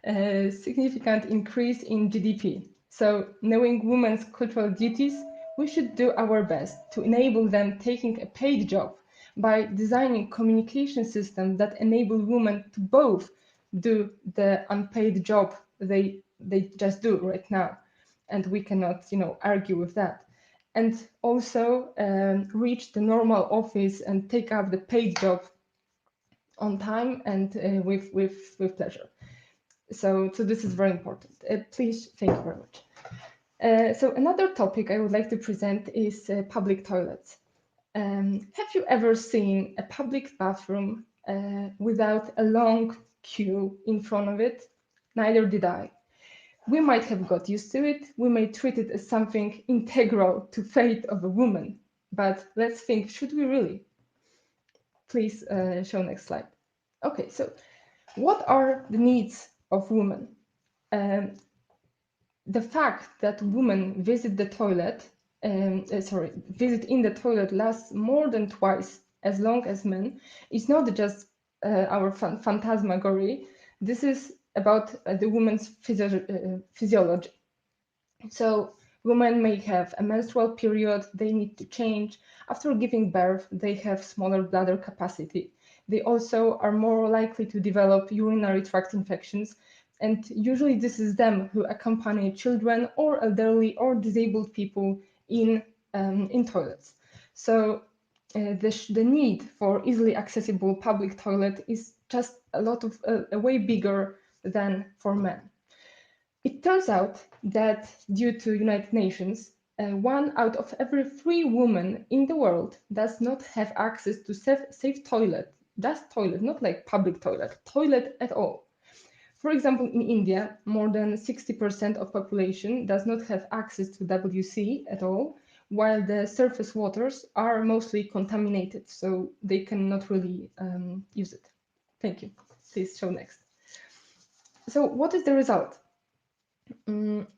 in GDP. So, knowing women's cultural duties, we should do our best to enable them taking a paid job by designing communication systems that enable women to both do the unpaid job they just do right now, and we cannot, argue with that. And also reach the normal office and take up the paid job on time and with pleasure. So this is very important. Please, thank you very much. So another topic I would like to present is public toilets. Have you ever seen a public bathroom without a long queue in front of it? Neither did I. We might have got used to it. We may treat it as something integral to fate of a woman. But let's think, should we really? Please show next slide. Okay, so what are the needs of women? The fact that women visit the toilet, visit in the toilet lasts more than twice as long as men is not just our phantasmagory. This is about the woman's physiology. So women may have a menstrual period, they need to change. After giving birth, they have smaller bladder capacity. They also are more likely to develop urinary tract infections. And usually this is them who accompany children or elderly or disabled people in toilets. So the need for easily accessible public toilet is just a way bigger than for men. It turns out that due to United Nations, 1 out of every 3 women in the world does not have access to safe toilet, just toilet, not like public toilet at all. For example, in India, more than 60% of population does not have access to WC at all, while the surface waters are mostly contaminated, so they cannot really use it. Thank you. Please show next. So what is the result?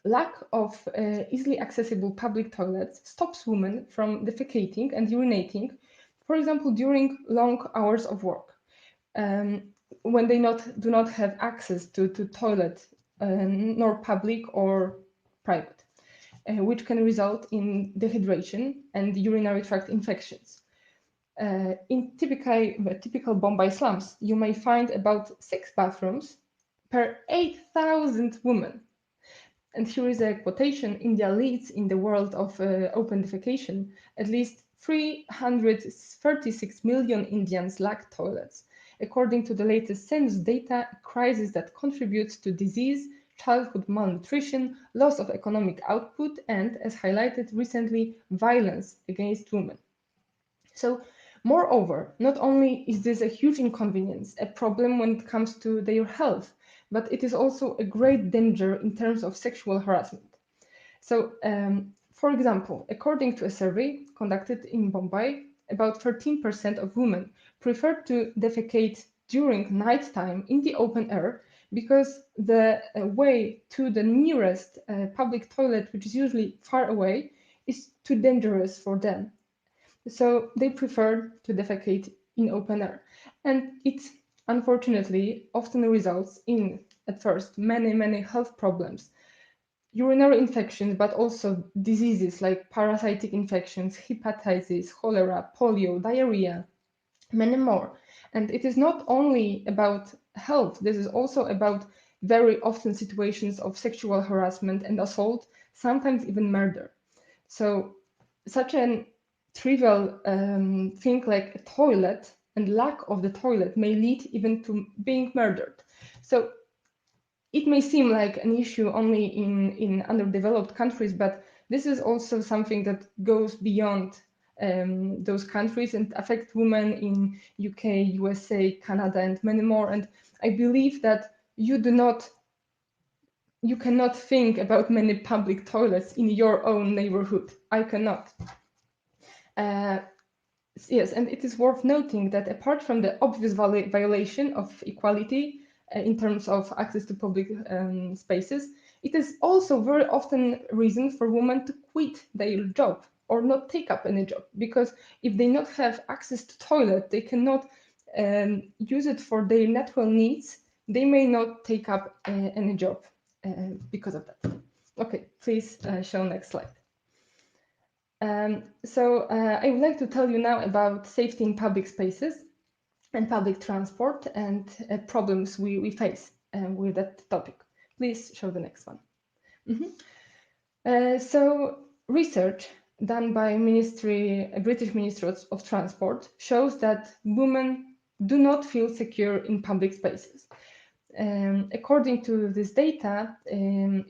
Lack of easily accessible public toilets stops women from defecating and urinating, for example, during long hours of work, when they do not have access to toilet, nor public or private, which can result in dehydration and urinary tract infections. In typical Bombay slums, you may find about 6 bathrooms per 8,000 women. And here is a quotation: India leads in the world of open defecation. At least 336 million Indians lack toilets. According to the latest census data, a crisis that contributes to disease, childhood malnutrition, loss of economic output, and, as highlighted recently, violence against women. So, moreover, not only is this a huge inconvenience, a problem when it comes to their health, but it is also a great danger in terms of sexual harassment. So, for example, according to a survey conducted in Bombay, about 13% of women prefer to defecate during nighttime in the open air because the way to the nearest public toilet, which is usually far away, is too dangerous for them. So they prefer to defecate in open air. And it unfortunately often results in, at first, many health problems. Urinary infections, but also diseases like parasitic infections, hepatitis, cholera, polio, diarrhea, many more. And it is not only about health, this is also about very often situations of sexual harassment and assault, sometimes even murder. So such an trivial thing like a toilet and lack of the toilet may lead even to being murdered. So it may seem like an issue only in underdeveloped countries, but this is also something that goes beyond those countries and affect women in UK, USA, Canada, and many more. And I believe that you cannot think about many public toilets in your own neighborhood. I cannot. Yes, and it is worth noting that apart from the obvious violation of equality in terms of access to public spaces, it is also very often a reason for women to quit their job or not take up any job, because if they not have access to toilet, they cannot use it for their natural needs, they may not take up any job because of that. Okay, please show next slide. I would like to tell you now about safety in public spaces and public transport and problems we face with that topic. Please show the next one. So research done by British Ministry of Transport shows that women do not feel secure in public spaces. According to this data,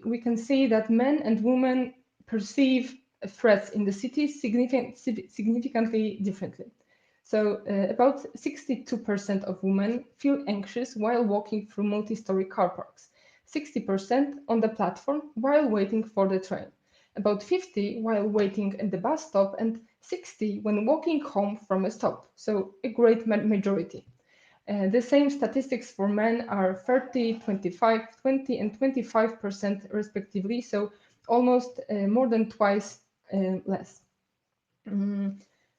we can see that men and women perceive threats in the city significantly differently. So about 62% of women feel anxious while walking through multi-story car parks, 60% on the platform while waiting for the train, about 50% while waiting at the bus stop, and 60% when walking home from a stop, so a great majority. The same statistics for men are 30%, 25%, 20%, and 25% respectively, so almost more than twice less.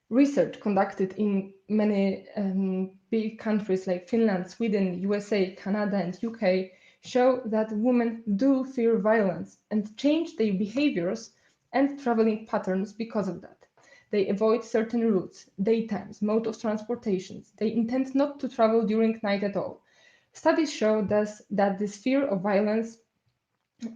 Research conducted in many big countries like Finland, Sweden, USA, Canada, and UK show that women do fear violence and change their behaviors and traveling patterns because of that. They avoid certain routes, daytimes, mode of transportations. They intend not to travel during night at all. Studies show that this fear of violence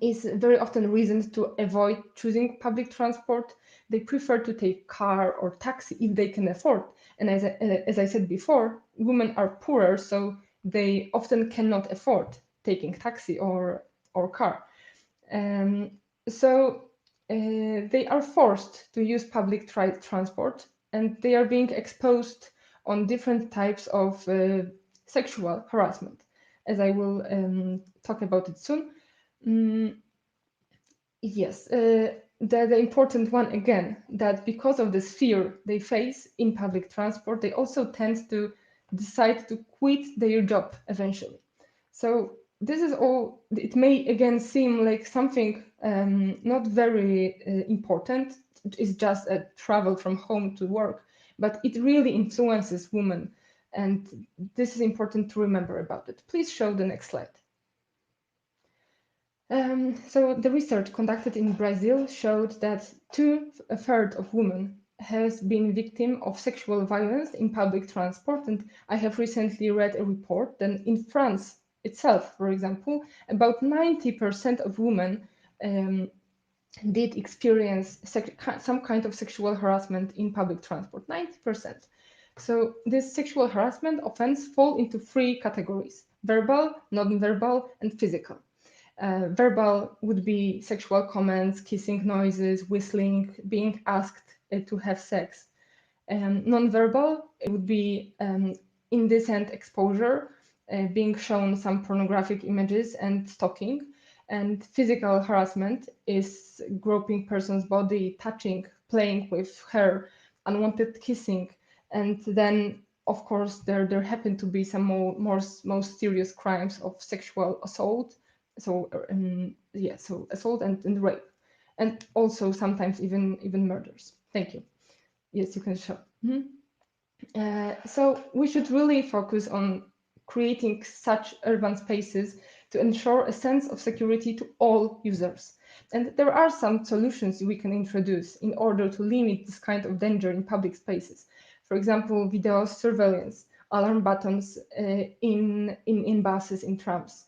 is very often reasons to avoid choosing public transport. They prefer to take car or taxi if they can afford. And as I said before, women are poorer, so they often cannot afford taking taxi or car. They are forced to use public transport, and they are being exposed on different types of sexual harassment, as I will talk about it soon. Yes, the important one again, that because of this fear they face in public transport, they also tend to decide to quit their job eventually. So this is all, it may again seem like something not very important, it's just a travel from home to work, but it really influences women, and this is important to remember about it. Please show the next slide. So the research conducted in Brazil showed that 2/3 of women has been victim of sexual violence in public transport, and I have recently read a report that in France itself, for example, about 90% of women did experience some kind of sexual harassment in public transport, 90%. So this sexual harassment offense fall into 3 categories: verbal, non-verbal, and physical. Verbal would be sexual comments, kissing noises, whistling, being asked to have sex. Non-verbal, it would be indecent exposure, being shown some pornographic images and stalking. And physical harassment is groping person's body, touching, playing with hair, unwanted kissing. And then, of course, there happen to be some most serious crimes of sexual assault. So so assault and rape, and also sometimes even murders. Thank you. Yes, you can show. So we should really focus on creating such urban spaces to ensure a sense of security to all users. And there are some solutions we can introduce in order to limit this kind of danger in public spaces. For example, video surveillance, alarm buttons in buses, in trams,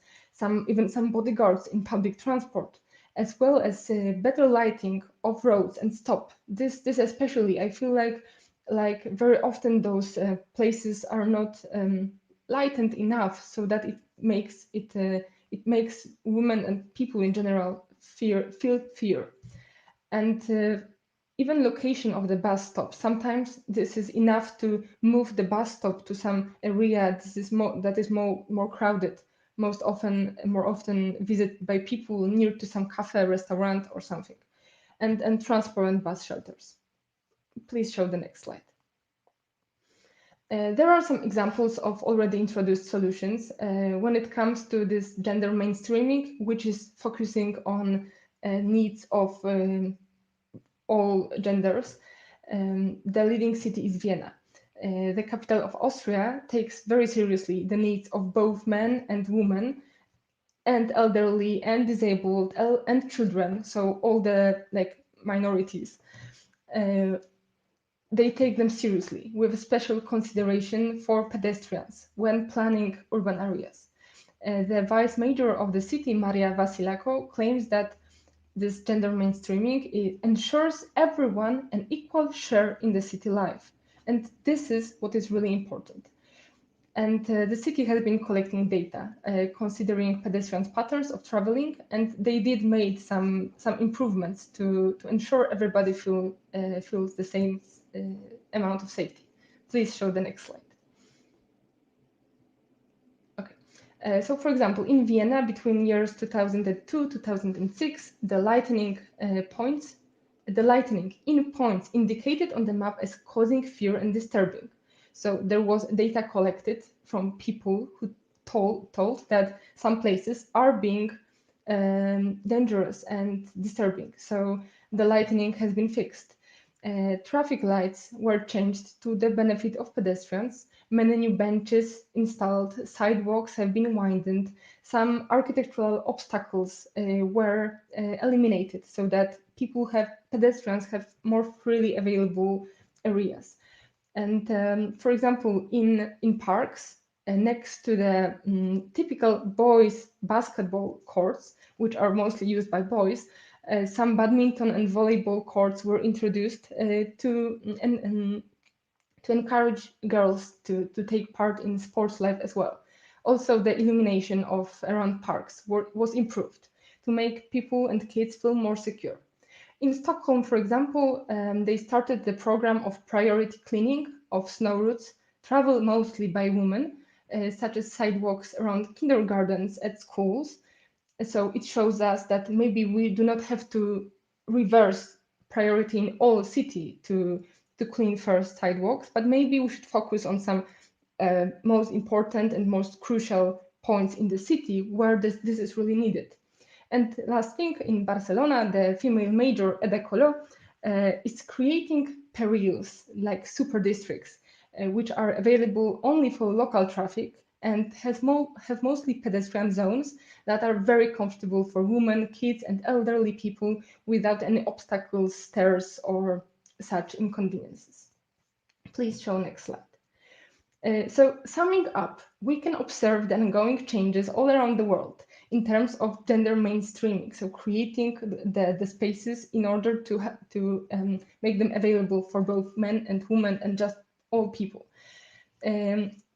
even some bodyguards in public transport, as well as better lighting of roads and stop. This especially, I feel like very often those places are not lightened enough, so that it makes women and people in general feel fear. And even location of the bus stop. Sometimes this is enough to move the bus stop to some area that is more crowded, more often visited by people, near to some cafe, restaurant, or something, and transparent bus shelters. Please show the next slide. There are some examples of already introduced solutions when it comes to this gender mainstreaming, which is focusing on needs of all genders. The leading city is Vienna. The capital of Austria takes very seriously the needs of both men and women, and elderly and disabled and children, so all the minorities. They take them seriously, with special consideration for pedestrians when planning urban areas. The vice mayor of the city, Maria Vasilako, claims that this gender mainstreaming ensures everyone an equal share in the city life. And this is what is really important. And the city has been collecting data, considering pedestrians' patterns of traveling, and they did make some improvements to ensure everybody feels the same amount of safety. Please show the next slide. Okay. So, for example, in Vienna, between years 2002-2006, the lightning in points indicated on the map as causing fear and disturbing. So there was data collected from people who told that some places are being dangerous and disturbing. So the lightning has been fixed. Traffic lights were changed to the benefit of pedestrians. Many new benches installed, sidewalks have been widened, some architectural obstacles were eliminated so that pedestrians have more freely available areas. And for example, in parks, next to the typical boys' basketball courts, which are mostly used by boys, some badminton and volleyball courts were introduced to encourage girls to take part in sports life as well. Also, the illumination around parks was improved to make people and kids feel more secure. In Stockholm, for example, they started the program of priority cleaning of snow routes, traveled mostly by women, such as sidewalks around kindergartens at schools. So it shows us that maybe we do not have to reverse priority in all city to clean first sidewalks, but maybe we should focus on some most important and most crucial points in the city where this is really needed. And last thing, in Barcelona, the female mayor, Ada Colau, is creating perills, like super districts, which are available only for local traffic and have mostly pedestrian zones that are very comfortable for women, kids, and elderly people without any obstacles, stairs, or such inconveniences. Please show next slide. So summing up, we can observe the ongoing changes all around the world in terms of gender mainstreaming, so creating the spaces in order to make them available for both men and women and just all people.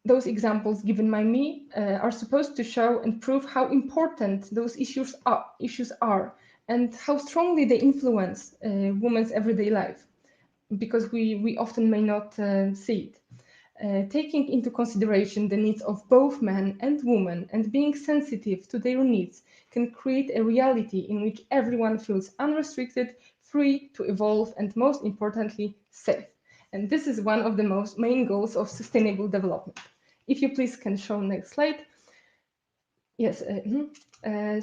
Those examples given by me are supposed to show and prove how important those issues are and how strongly they influence women's everyday life, because we often may not see it. Taking into consideration the needs of both men and women and being sensitive to their needs can create a reality in which everyone feels unrestricted, free to evolve, and most importantly, safe. And this is one of the main goals of sustainable development. If you please can show next slide. Yes.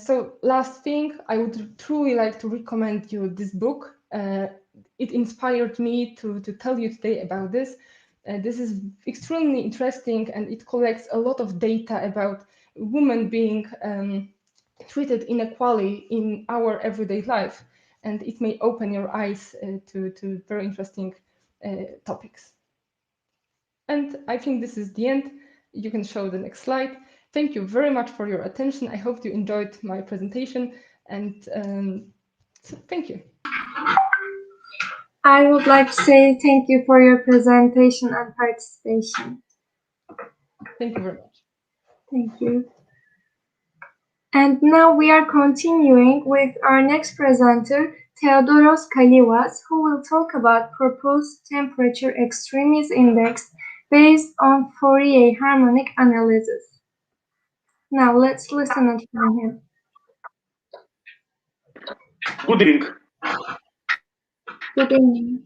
So last thing, I would truly like to recommend you this book. It inspired me to tell you today about this. This is extremely interesting, and it collects a lot of data about women being treated inequally in our everyday life, and it may open your eyes to very interesting topics. And I think this is the end. You can show the next slide. Thank you very much for your attention. I hope you enjoyed my presentation, and so thank you. I would like to say thank you for your presentation and participation. Thank you very much. Thank you. And now we are continuing with our next presenter, Theodoros Kalivas, who will talk about proposed temperature extremes index based on Fourier harmonic analysis. Now let's listen and from him. Good evening. Good evening.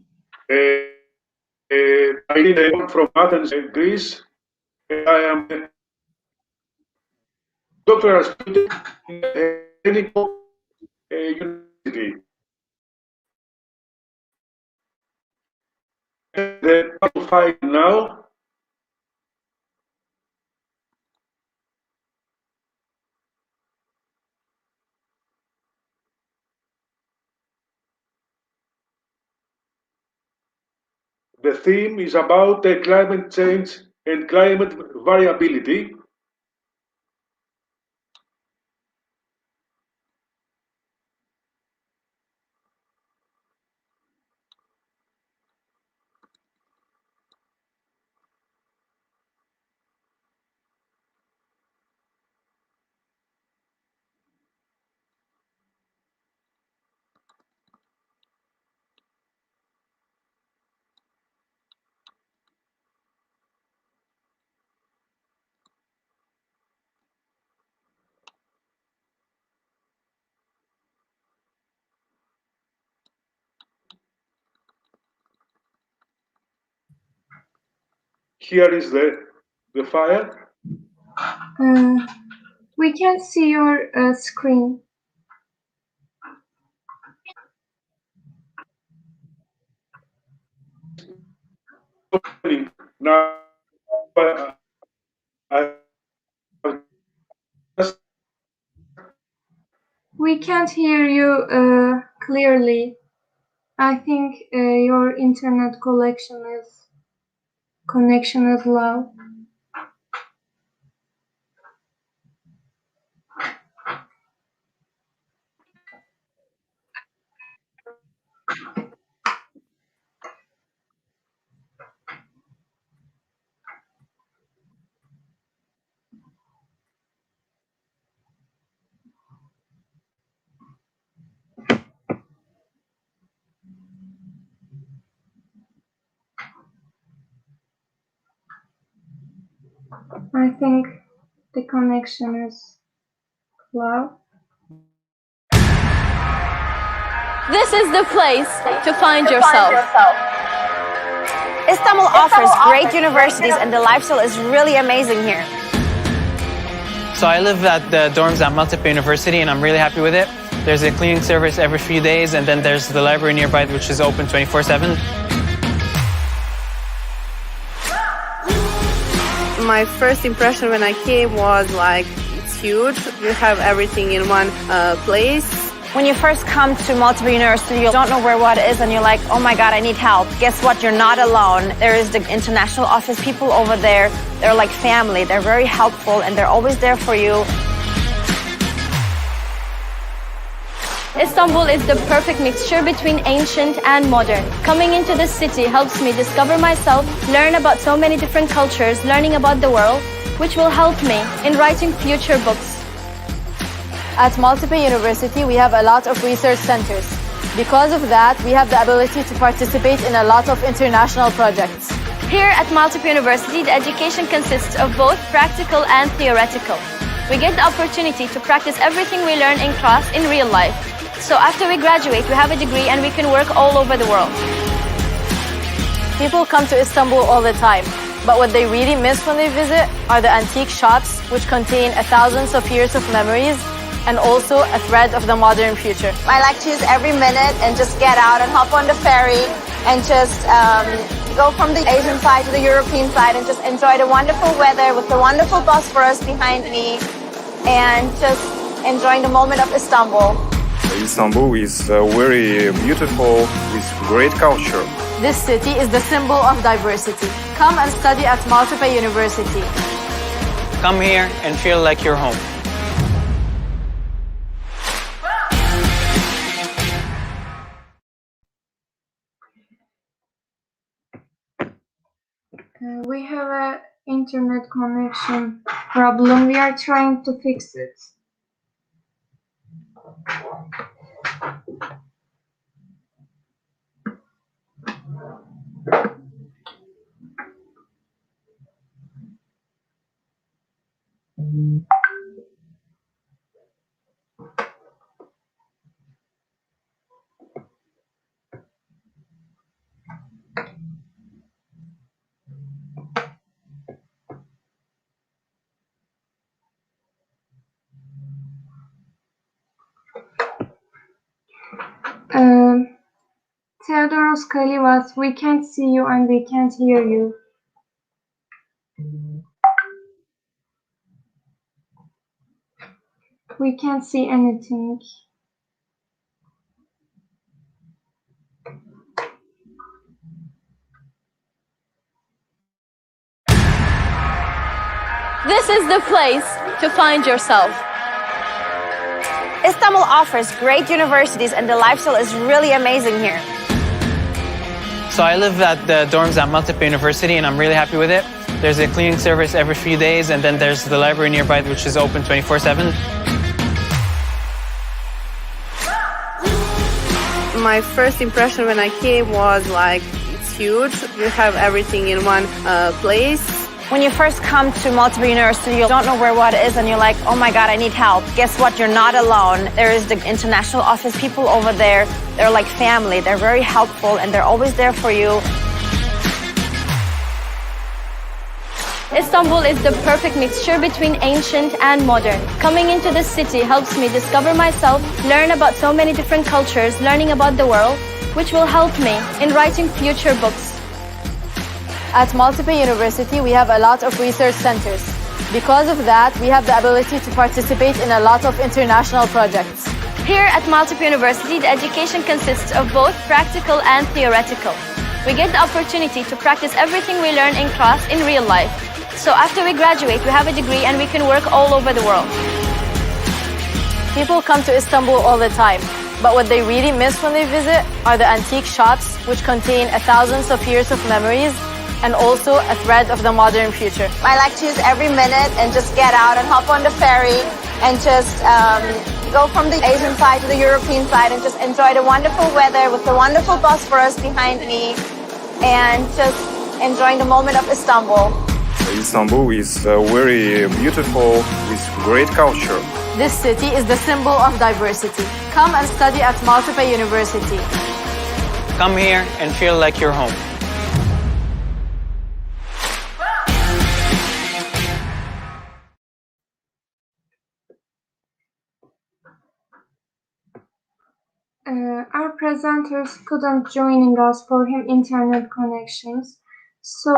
I'm from Athens, Greece. I am a doctoral student in Hellenic University. The fight now. The theme is about climate change and climate variability. Here is the fire. We can see your screen. Now, We can't hear you clearly. I think your internet connection is low. I think the connection is low. This is the place to find yourself. Istanbul offers great universities and the lifestyle is really amazing here. So I live at the dorms at Maltepe University and I'm really happy with it. There's a cleaning service every few days and then there's the library nearby which is open 24/7. My first impression when I came was like, it's huge. You have everything in one place. When you first come to Maltepe University, you don't know where what is and you're like, oh my God, I need help. Guess what? You're not alone. There is the international office people over there. They're like family. They're very helpful and they're always there for you. Istanbul is the perfect mixture between ancient and modern. Coming into this city helps me discover myself, learn about so many different cultures, learning about the world, which will help me in writing future books. At Maltepe University, we have a lot of research centers. Because of that, we have the ability to participate in a lot of international projects. Here at Maltepe University, the education consists of both practical and theoretical. We get the opportunity to practice everything we learn in class in real life. So after we graduate, we have a degree and we can work all over the world. People come to Istanbul all the time, but what they really miss when they visit are the antique shops, which contain thousands of years of memories and also a thread of the modern future. I like to use every minute and just get out and hop on the ferry and just go from the Asian side to the European side and just enjoy the wonderful weather with the wonderful Bosphorus behind me and just enjoying the moment of Istanbul. Istanbul is very beautiful with great culture. This city is the symbol of diversity. Come and study at Maltepe University. Come here and feel like you're home. We have an internet connection problem. We are trying to fix it. Theodoros Kalivas, we can't see you and we can't hear you. We can't see anything. This is the place to find yourself. Istanbul offers great universities and the lifestyle is really amazing here. So I live at the dorms at Maltepe University and I'm really happy with it. There's a cleaning service every few days and then there's the library nearby which is open 24/7. My first impression when I came was like, it's huge. You have everything in one place. When you first come to Maltepe University, you don't know where what is and you're like, oh my God, I need help. Guess what? You're not alone. There is the international office people over there. They're like family. They're very helpful and they're always there for you. Istanbul is the perfect mixture between ancient and modern. Coming into this city helps me discover myself, learn about so many different cultures, learning about the world, which will help me in writing future books. At Maltepe University, we have a lot of research centers. Because of that, we have the ability to participate in a lot of international projects. Here at Maltepe University, the education consists of both practical and theoretical. We get the opportunity to practice everything we learn in class in real life. So after we graduate, we have a degree and we can work all over the world. People come to Istanbul all the time, but what they really miss when they visit are the antique shops, which contain thousands of years of memories and also a thread of the modern future. I like to use every minute and just get out and hop on the ferry and just go from the Asian side to the European side and just enjoy the wonderful weather with the wonderful Bosphorus behind me and just enjoying the moment of Istanbul. Istanbul is very beautiful with great culture. This city is the symbol of diversity. Come and study at Maltepe University. Come here and feel like you're home. Our presenters couldn't join us for him internet connections, so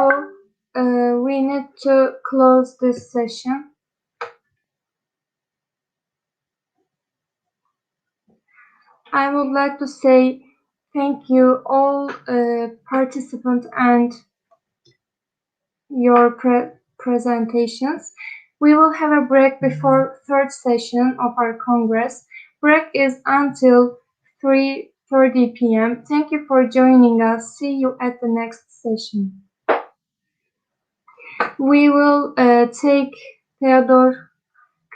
we need to close this session. I would like to say thank you all participants and your presentations. We will have a break before third session of our Congress. Break is until 3:30 p.m. Thank you for joining us. See you at the next session. We will take Theodor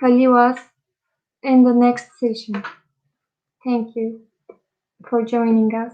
Kalivas in the next session. Thank you for joining us.